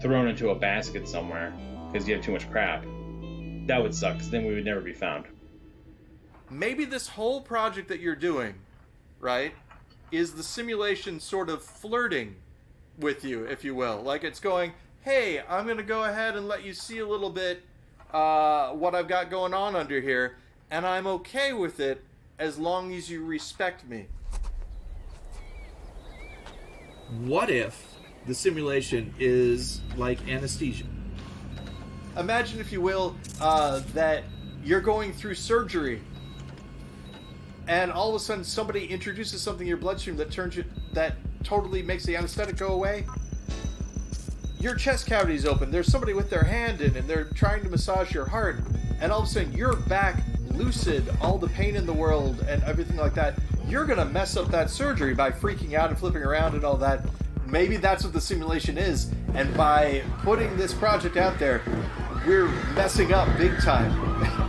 thrown into a basket somewhere because you have too much crap, that would suck, because then we would never be found. Maybe this whole project that you're doing, right, is the simulation sort of flirting with you, if you will. Like, it's going, hey, I'm going to go ahead and let you see a little bit what I've got going on under here, and I'm okay with it as long as you respect me. What if the simulation is like anesthesia? Imagine, if you will, that you're going through surgery, and all of a sudden somebody introduces something in your bloodstream that totally makes the anesthetic go away. Your chest cavity's open. There's somebody with their hand in, and they're trying to massage your heart, and all of a sudden you're back lucid, all the pain in the world and everything like that. You're gonna mess up that surgery by freaking out and flipping around and all that. Maybe that's what the simulation is, and by putting this project out there, we're messing up big time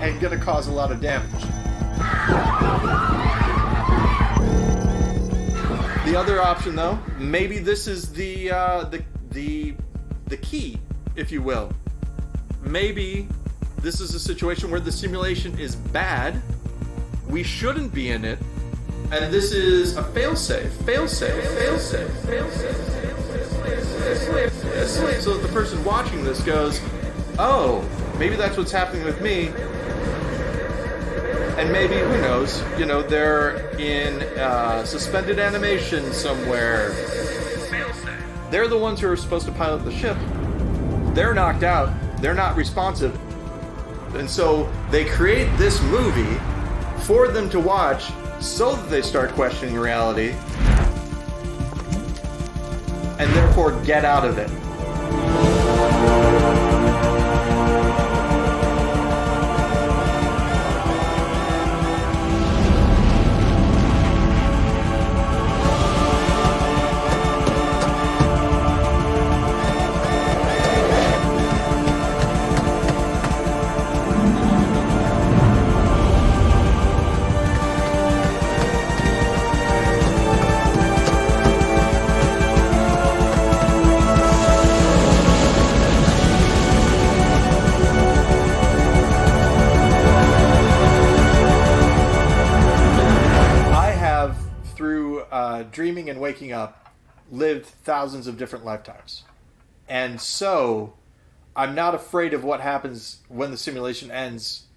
and gonna cause a lot of damage. The other option, though, maybe this is the key, if you will. Maybe this is a situation where the simulation is bad, we shouldn't be in it, and this is a failsafe. So that the person watching this goes, oh, maybe that's what's happening with me. And maybe, who knows, you know, they're in suspended animation somewhere. They're the ones who are supposed to pilot the ship. They're knocked out. They're not responsive. And so they create this movie for them to watch so that they start questioning reality and therefore get out of it. Dreaming and waking up, lived thousands of different lifetimes. And so, I'm not afraid of what happens when the simulation ends.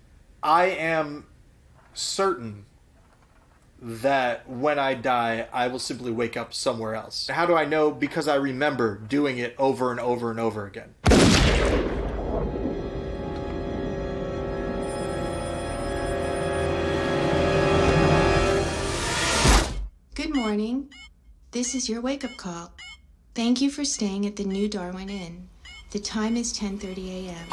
I am certain that when I die, I will simply wake up somewhere else. How do I know? Because I remember doing it over and over and over again. Good morning. This is your wake-up call. Thank you for staying at the New Darwin Inn. The time is 10:30 a.m.